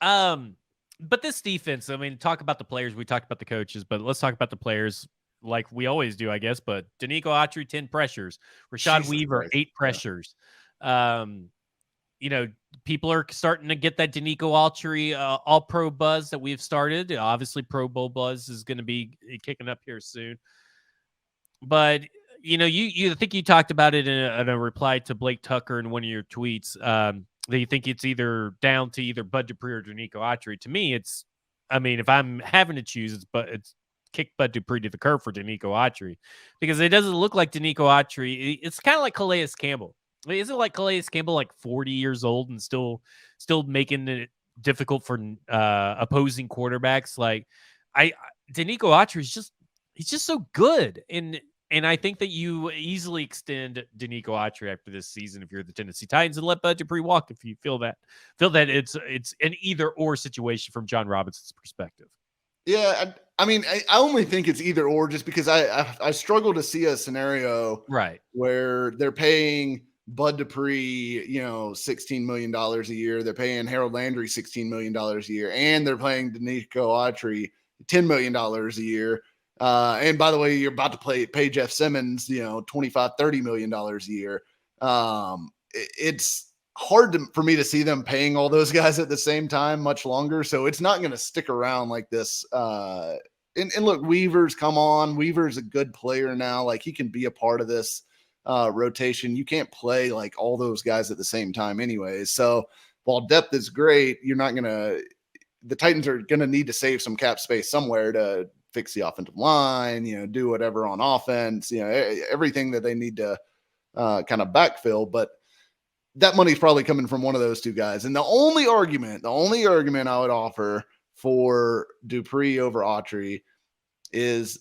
But this defense, I mean, talk about the players. We talked about the coaches, but let's talk about the players like we always do, I guess. But Danico Autry, 10 pressures. Rashad Weaver, 8 pressures. people are starting to get that Danico Autry all-pro buzz that we've started. Obviously, Pro Bowl buzz is going to be kicking up here soon. But, you think you talked about it in a reply to Blake Tucker in one of your tweets, that you think it's either down to either Bud Dupree or Danico Autry. To me, if I'm having to choose, it's kick Bud Dupree to the curb for Danico Autry, because it doesn't look like Danico Autry. It's kind of like Calais Campbell. Isn't it like Calais Campbell, like 40 years old and still making it difficult for opposing quarterbacks? Like, Danico Autry he's just so good, and I think that you easily extend Danico Autry after this season if you're the Tennessee Titans, and let Bud Dupree walk if you feel that it's an either or situation from John Robinson's perspective. Yeah, I only think it's either or just because I struggle to see a scenario right where they're paying Bud Dupree, $16 million a year. They're paying Harold Landry $16 million a year, and they're paying Danico Autry $10 million a year. And by the way, you're about to pay Jeff Simmons, $25-30 million a year. It's hard for me to see them paying all those guys at the same time much longer. So it's not going to stick around like this. And look, Weaver's come on. Weaver's a good player now. Like, he can be a part of this rotation. You can't play like all those guys at the same time anyways. So while depth is great, the Titans are going to need to save some cap space somewhere to fix the offensive line, do whatever on offense, everything that they need to kind of backfill. But that money's probably coming from one of those two guys. And the only argument I would offer for Dupree over Autry is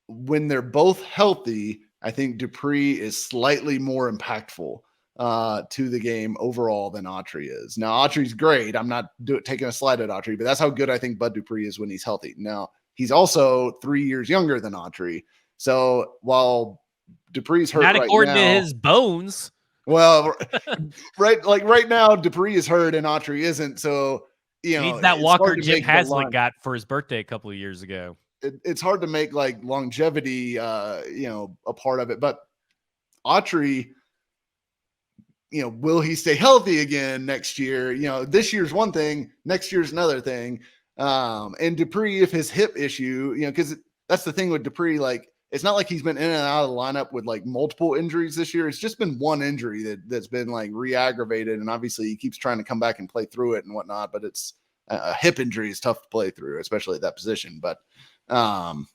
when they're both healthy, I think Dupree is slightly more impactful to the game overall than Autry is. Now, Autry's great. I'm not taking a slide at Autry, but that's how good I think Bud Dupree is when he's healthy. Now, he's also 3 years younger than Autry. So while Dupree's hurt not right according now, to his bones. Well, right now, Dupree is hurt and Autry isn't. So, he needs that Walker Jim Haslett got for his birthday a couple of years ago. It's hard to make like longevity, a part of it. But Autry, will he stay healthy again next year? This year's one thing, next year's another thing. And Dupree, if his hip issue, because that's the thing with Dupree, like, it's not like he's been in and out of the lineup with like multiple injuries this year. It's just been one injury that's been like re-aggravated. And obviously he keeps trying to come back and play through it and whatnot, but it's a hip injury is tough to play through, especially at that position. But that's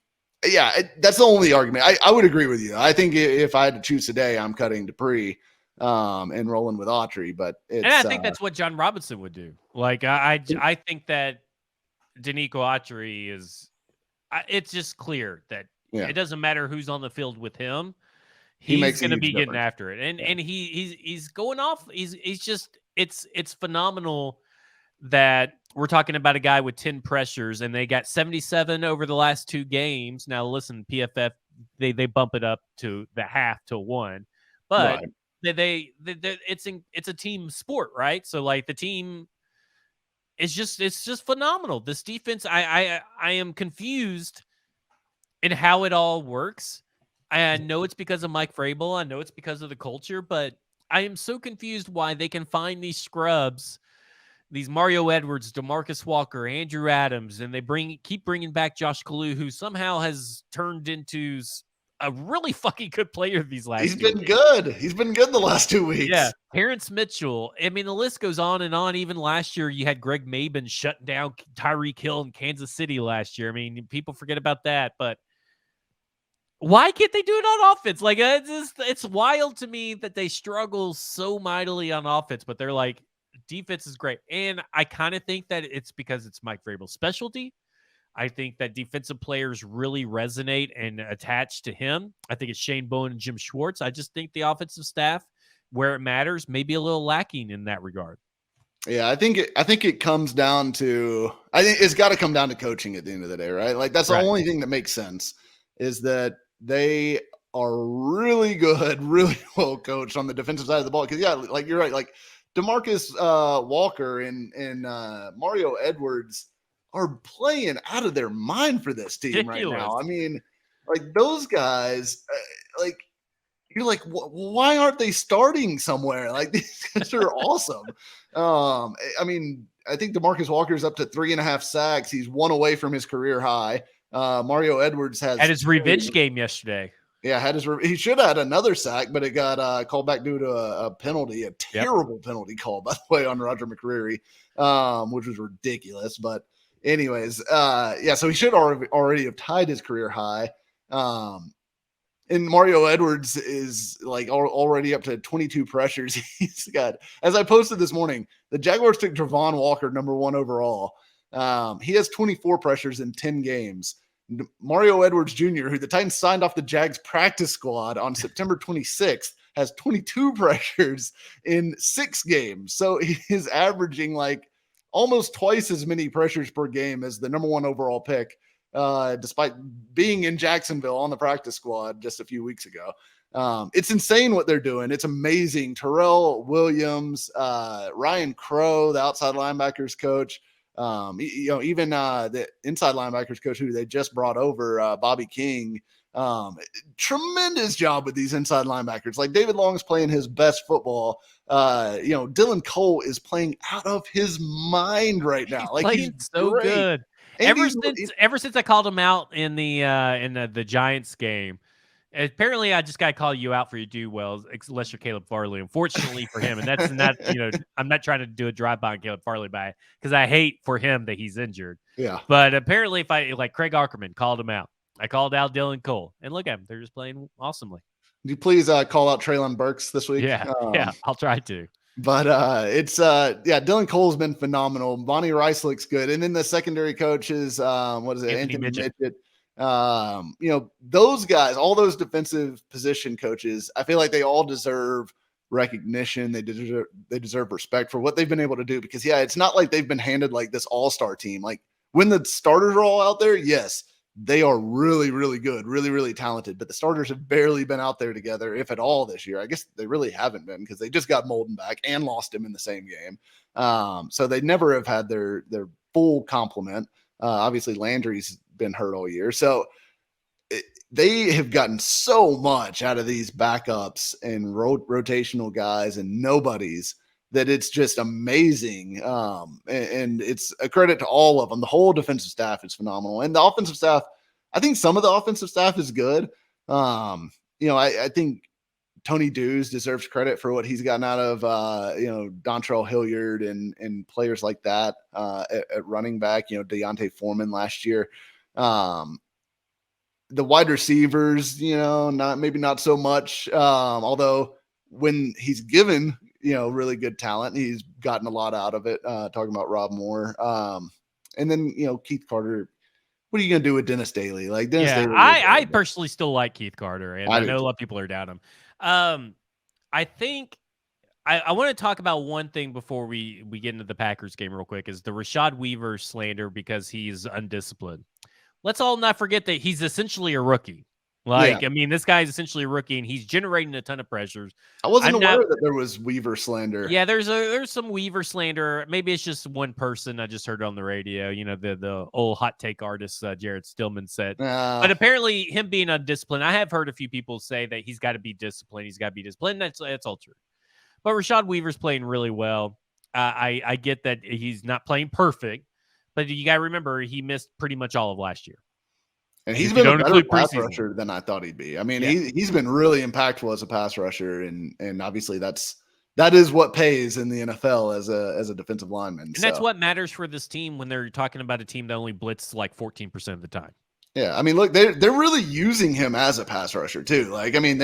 the only argument. I would agree with you. I think if I had to choose today, I'm cutting Dupree and rolling with Autry, but and I think that's what John Robinson would do. Like, I think that Danico Autry it's just clear that it doesn't matter who's on the field with him. He's going to be getting after it. And he's going off. He's just, it's phenomenal that we're talking about a guy with 10 pressures and they got 77 over the last 2 games. Now listen, PFF, they bump it up to the half to 1, but it's a team sport, right? So like the team, it's just phenomenal. This defense, I am confused in how it all works. I know it's because of Mike Vrabel. I know it's because of the culture, but I am so confused why they can find these scrubs, these Mario Edwards, DeMarcus Walker, Andrew Adams, and they keep bringing back Josh Kalu, who somehow has turned into a really fucking good player these last. He's been good. He's been good the last 2 weeks. Yeah, Terrence Mitchell. I mean, the list goes on and on. Even last year, you had Greg Maben shutting down Tyreek Hill in Kansas City last year. I mean, people forget about that, but why can't they do it on offense? Like, it's wild to me that they struggle so mightily on offense, but they're like, defense is great. And I kind of think that it's because it's Mike Vrabel's specialty. I think that defensive players really resonate and attach to him. I think it's Shane Bowen and Jim Schwartz. I just think the offensive staff, where it matters, may be a little lacking in that regard. Yeah, I think it comes down to, I think it's got to come down to coaching at the end of the day, right? Like, that's the only thing that makes sense, is that they are really good, really well coached on the defensive side of the ball. Because like you're right, like DeMarcus Walker and Mario Edwards are playing out of their mind for this team right now. I mean, like, those guys, you're like, why aren't they starting somewhere? Like, these guys are awesome. I mean, I think DeMarcus Walker's up to 3.5 sacks. He's 1 away from his career high. Mario Edwards has At his revenge game yesterday. Yeah, he should have had another sack, but it got called back due to a penalty, a terrible penalty call, by the way, on Roger McCreary, which was ridiculous. But anyways, so he should already have tied his career high. And Mario Edwards is like already up to 22 pressures. He's got, as I posted this morning, the Jaguars took Travon Walker, number 1 overall. He has 24 pressures in 10 games. Mario Edwards Jr., who the Titans signed off the Jags practice squad on September 26th, has 22 pressures in 6 games. So he's averaging like almost twice as many pressures per game as the number 1 overall pick, despite being in Jacksonville on the practice squad just a few weeks ago. It's insane what they're doing. It's amazing. Terrell Williams, Ryan Crow, the outside linebackers coach, even the inside linebackers coach who they just brought over, Bobby King, tremendous job with these inside linebackers. Like, David Long's playing his best football. Dylan Cole is playing out of his mind right now. He's so great. Good. Ever since I called him out in the Giants game. Apparently, I just got to call you out for you do well, unless you're Caleb Farley. Unfortunately for him, and that's not, I'm not trying to do a drive-by on Caleb Farley because I hate for him that he's injured. Yeah. But apparently, if I like Craig Ackerman called him out, I called out Dylan Cole, and look at them; they're just playing awesomely. Do you please call out Treylon Burks this week? Yeah, I'll try to. But Dylan Cole's been phenomenal. Bonnie Rice looks good, and then the secondary coaches, Anthony Midget. Those guys, all those defensive position coaches, I feel like they all deserve recognition. They deserve respect for what they've been able to do, because it's not like they've been handed like this all-star team. Like, when the starters are all out there, yes, they are really, really good, really, really talented, but the starters have barely been out there together, if at all, this year. I guess they really haven't been, because they just got Molden back and lost him in the same game. So they never have had their full complement. Obviously Landry's been hurt all year. So they have gotten so much out of these backups and rotational guys and nobodies that it's just amazing. And it's a credit to all of them. The whole defensive staff is phenomenal. And the offensive staff, I think some of the offensive staff is good. I think Tony Dews deserves credit for what he's gotten out of, Dontrell Hilliard and players like that at running back, Deontay Foreman last year. The wide receivers, not so much. Although when he's given, really good talent, he's gotten a lot out of it. Talking about Rob Moore. And then, Keith Carter. What are you going to do with Dennis Daly? Like, Dennis Daly. I personally still like Keith Carter, and I know a lot of people are down him. I think I want to talk about one thing before we get into the Packers game real quick, is the Rashad Weaver slander because he's undisciplined. Let's all not forget that he's essentially a rookie. I mean, this guy's essentially a rookie, and he's generating a ton of pressures. I wasn't aware that there was Weaver slander. Yeah, there's some Weaver slander. Maybe it's just one person. I just heard it on the radio. The old hot take artist Jared Stillman said. But apparently, him being undisciplined, I have heard a few people say that he's got to be disciplined. He's got to be disciplined. That's all true. But Rashad Weaver's playing really well. I get that he's not playing perfect, but you got to remember he missed pretty much all of last year. And he's been a better pass rusher than I thought he'd be. I mean, he's been really impactful as a pass rusher, and obviously that is what pays in the NFL as a defensive lineman. And that's what matters for this team when they're talking about a team that only blitzes like 14% of the time. Yeah, I mean, look, they're really using him as a pass rusher too. Like, I mean,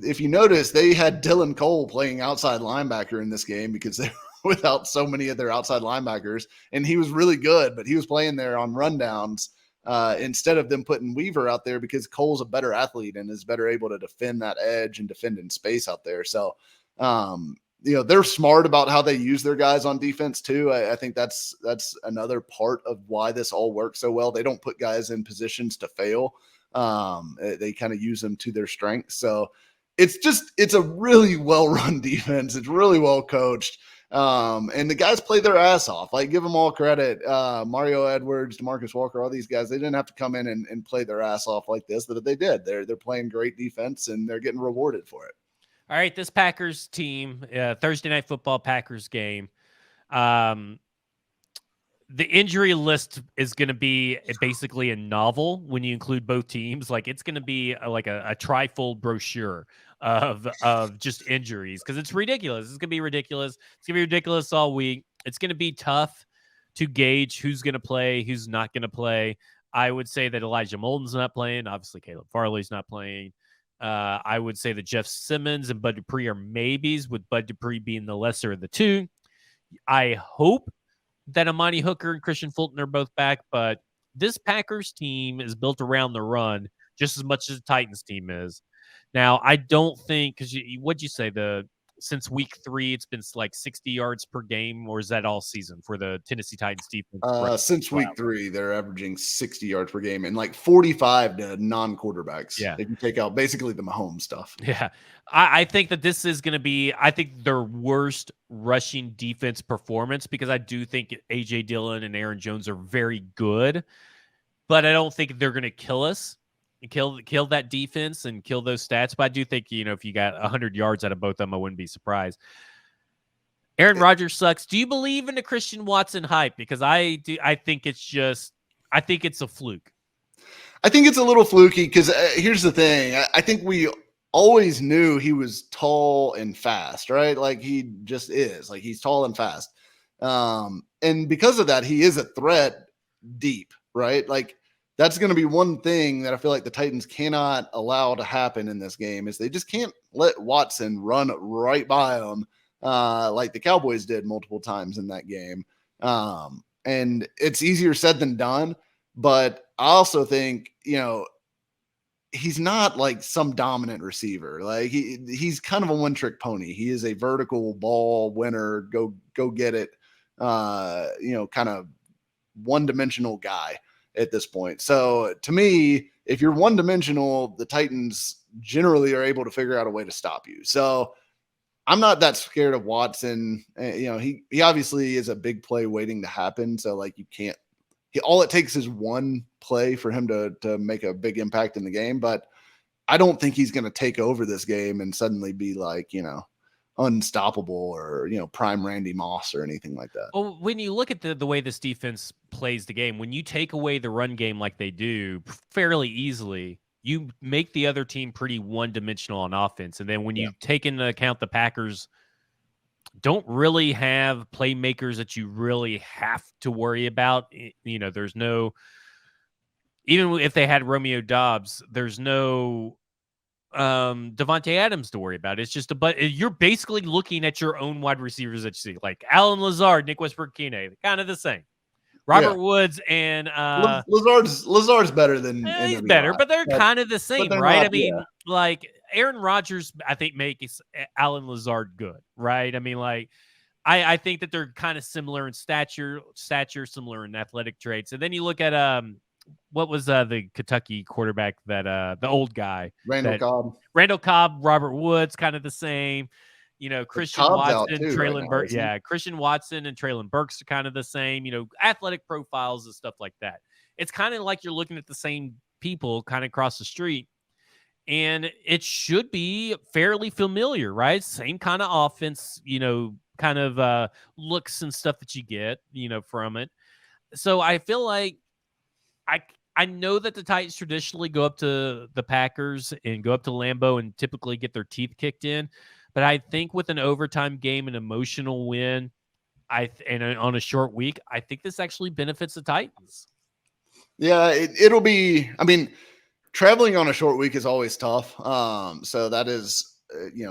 if you notice, they had Dylan Cole playing outside linebacker in this game because they were without so many of their outside linebackers, and he was really good, but he was playing there on rundowns. Instead of them putting Weaver out there because Cole's a better athlete and is better able to defend that edge and defend in space out there. So, they're smart about how they use their guys on defense too. I think that's another part of why this all works so well. They don't put guys in positions to fail. They kind of use them to their strengths. So it's a really well-run defense. It's really well coached. And the guys played their ass off. Like, give them all credit. Mario Edwards, DeMarcus Walker, all these guys, they didn't have to come in and play their ass off like this, but they did. They're playing great defense and they're getting rewarded for it. All right, this Packers team, Thursday Night Football Packers game. The injury list is going to be basically a novel when you include both teams. Like, it's going to be like a trifold brochure of just injuries, because it's ridiculous. It's going to be ridiculous. It's going to be ridiculous all week. It's going to be tough to gauge who's going to play, who's not going to play. I would say that Elijah Molden's not playing. Obviously, Caleb Farley's not playing. I would say that Jeff Simmons and Bud Dupree are maybes, with Bud Dupree being the lesser of the two. I hope that Amani Hooker and Christian Fulton are both back, but this Packers team is built around the run just as much as the Titans team is. Now, I don't think, because what'd you say, since week 3, it's been like 60 yards per game, or is that all season for the Tennessee Titans defense? Since week 3, they're averaging 60 yards per game and like 45 to non-quarterbacks. Yeah. If you take out basically the Mahomes stuff. Yeah. I think that this is going to be, I think, their worst rushing defense performance, because I do think A.J. Dillon and Aaron Jones are very good, but I don't think they're going to kill us. Kill that defense and kill those stats. But I do think, if you got 100 yards out of both of them, I wouldn't be surprised. Aaron Rodgers sucks. Do you believe in the Christian Watson hype? Because I do. I think it's a fluke. I think it's a little fluky, because here's the thing. I think we always knew he was tall and fast, right? Like, he just is. Like, he's tall and fast. And because of that, he is a threat deep, right? Like, that's going to be one thing that I feel like the Titans cannot allow to happen in this game, is they just can't let Watson run right by them like the Cowboys did multiple times in that game. And it's easier said than done, but I also think, he's not like some dominant receiver. Like, he's kind of a one-trick pony. He is a vertical ball winner, go get it, kind of one-dimensional guy at this point. So to me, if you're one-dimensional, the Titans generally are able to figure out a way to stop you. So I'm not that scared of Watson. He obviously is a big play waiting to happen. So, like, you can't, all it takes is one play for him to make a big impact in the game. But I don't think he's going to take over this game and suddenly be like, unstoppable or, prime Randy Moss or anything like that. Well, when you look at the way this defense plays the game, when you take away the run game like they do fairly easily, you make the other team pretty one-dimensional on offense. And then when you take into account the Packers don't really have playmakers that you really have to worry about, there's no, even if they had Romeo Doubs, there's no Devontae Adams to worry about. It's just but you're basically looking at your own wide receivers that you see, like Alan Lazard, Nick Westbrook-Kine, kind of the same. Robert Woods and Lazard's better than he's better, but they're kind of the same, right? Not, I mean, like Aaron Rodgers, I think makes Alan Lazard good, right? I mean, like I think that they're kind of similar in stature, similar in athletic traits. And then you look at what was the Kentucky quarterback that the old guy? Randall Cobb, Robert Woods, kind of the same. Christian Watson, Traylon Burks. Yeah, Christian Watson and Traylon Burks are kind of the same. Athletic profiles and stuff like that. It's kind of like you're looking at the same people kind of across the street, and it should be fairly familiar, right? Same kind of offense, kind of looks and stuff that you get, from it. So I feel like I know that the Titans traditionally go up to the Packers and go up to Lambeau and typically get their teeth kicked in. But I think with an overtime game, an emotional win, and on a short week, I think this actually benefits the Titans. Yeah, it'll be. I mean, traveling on a short week is always tough. So that is,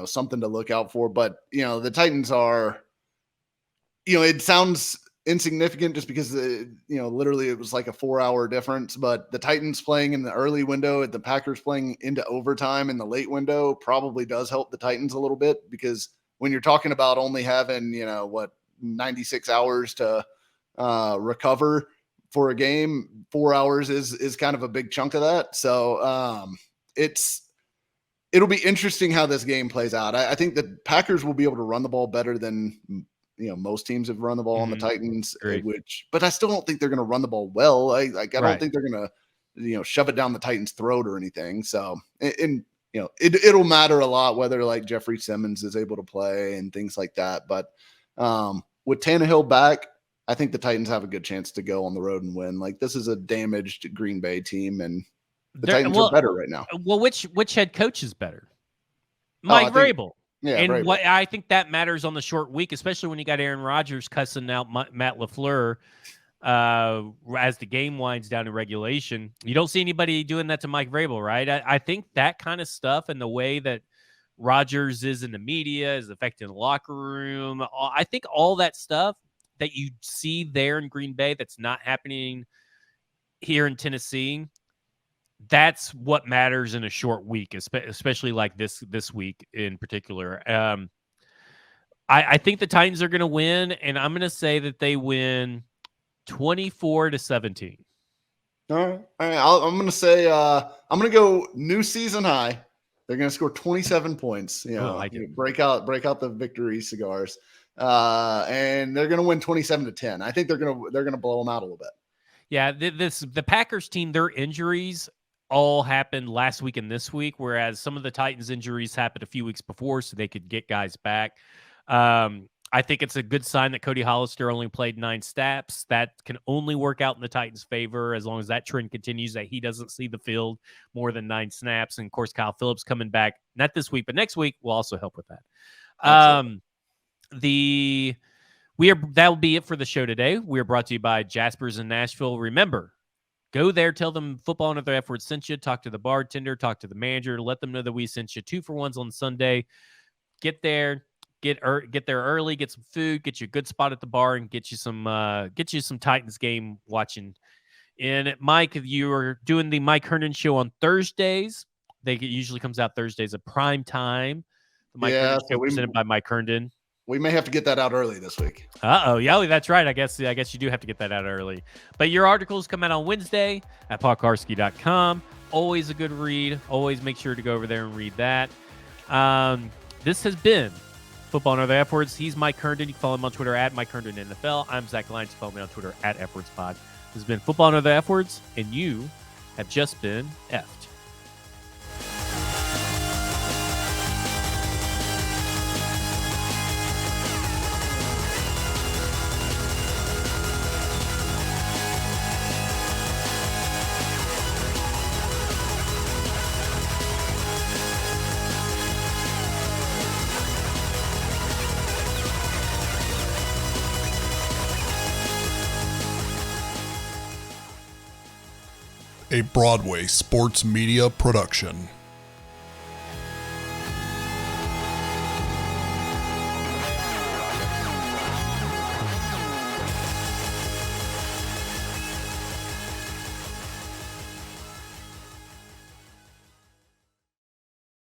something to look out for. But the Titans are. It sounds insignificant just because literally it was like a 4-hour difference. But the Titans playing in the early window and the Packers playing into overtime in the late window probably does help the Titans a little bit, because when you're talking about only having 96 hours to recover for a game, 4 hours is kind of a big chunk of that. So it'll be interesting how this game plays out. I think the Packers will be able to run the ball better than most teams have run the ball on the Titans, Great. but I still don't think they're going to run the ball well. I don't think they're going to, shove it down the Titans' throat or anything. So, it'll matter a lot whether like Jeffrey Simmons is able to play and things like that. But with Tannehill back, I think the Titans have a good chance to go on the road and win. Like, this is a damaged Green Bay team, and the Titans are better right now. Well, which head coach is better? Mike Vrabel. Yeah, and Vrabel. What I think that matters on the short week, especially when you got Aaron Rodgers cussing out Matt LaFleur as the game winds down in regulation. You don't see anybody doing that to Mike Vrabel, right? I think that kind of stuff and the way that Rodgers is in the media is affecting the locker room. I think all that stuff that you see there in Green Bay that's not happening here in Tennessee, that's what matters in a short week, especially like this week in particular. I think the Titans are going to win, and I'm going to say that they win 24-17. All right. I'm going to say I'm going to go new season high. They're going to score 27 points. Break out the victory cigars. And they're going to win 27-10. I think they're going to blow them out a little bit. Yeah, the Packers team, their injuries all happened last week and this week, whereas some of the Titans injuries happened a few weeks before, so they could get guys back. I think it's a good sign that Cody Hollister only played 9 snaps. That can only work out in the Titans' favor as long as that trend continues, that he doesn't see the field more than 9 snaps. And, of course, Kyle Phillips coming back, not this week, but next week will also help with that. That will be it for the show today. We are brought to you by Jaspers in Nashville. Remember, go there, tell them Football Under the F Word sent you, talk to the bartender, talk to the manager, let them know that we sent you 2-for-1s on Sunday. Get there, get there early, get some food, get you a good spot at the bar, and get you some Titans game watching. And Mike, you are doing the Mike Herndon show on Thursdays. It usually comes out Thursdays at prime time. The Mike Herndon show presented by Mike Herndon. We may have to get that out early this week. Yeah, that's right. I guess you do have to get that out early. But your articles come out on Wednesday at paulkarski.com. Always a good read. Always make sure to go over there and read that. This has been Football and Other F Words. He's Mike Herndon. You can follow him on Twitter at Mike Herndon NFL. I'm Zach Lyons. You can follow me on Twitter at FWordsPod. This has been Football and Other F Words, and you have just been effed. A Broadway sports media production.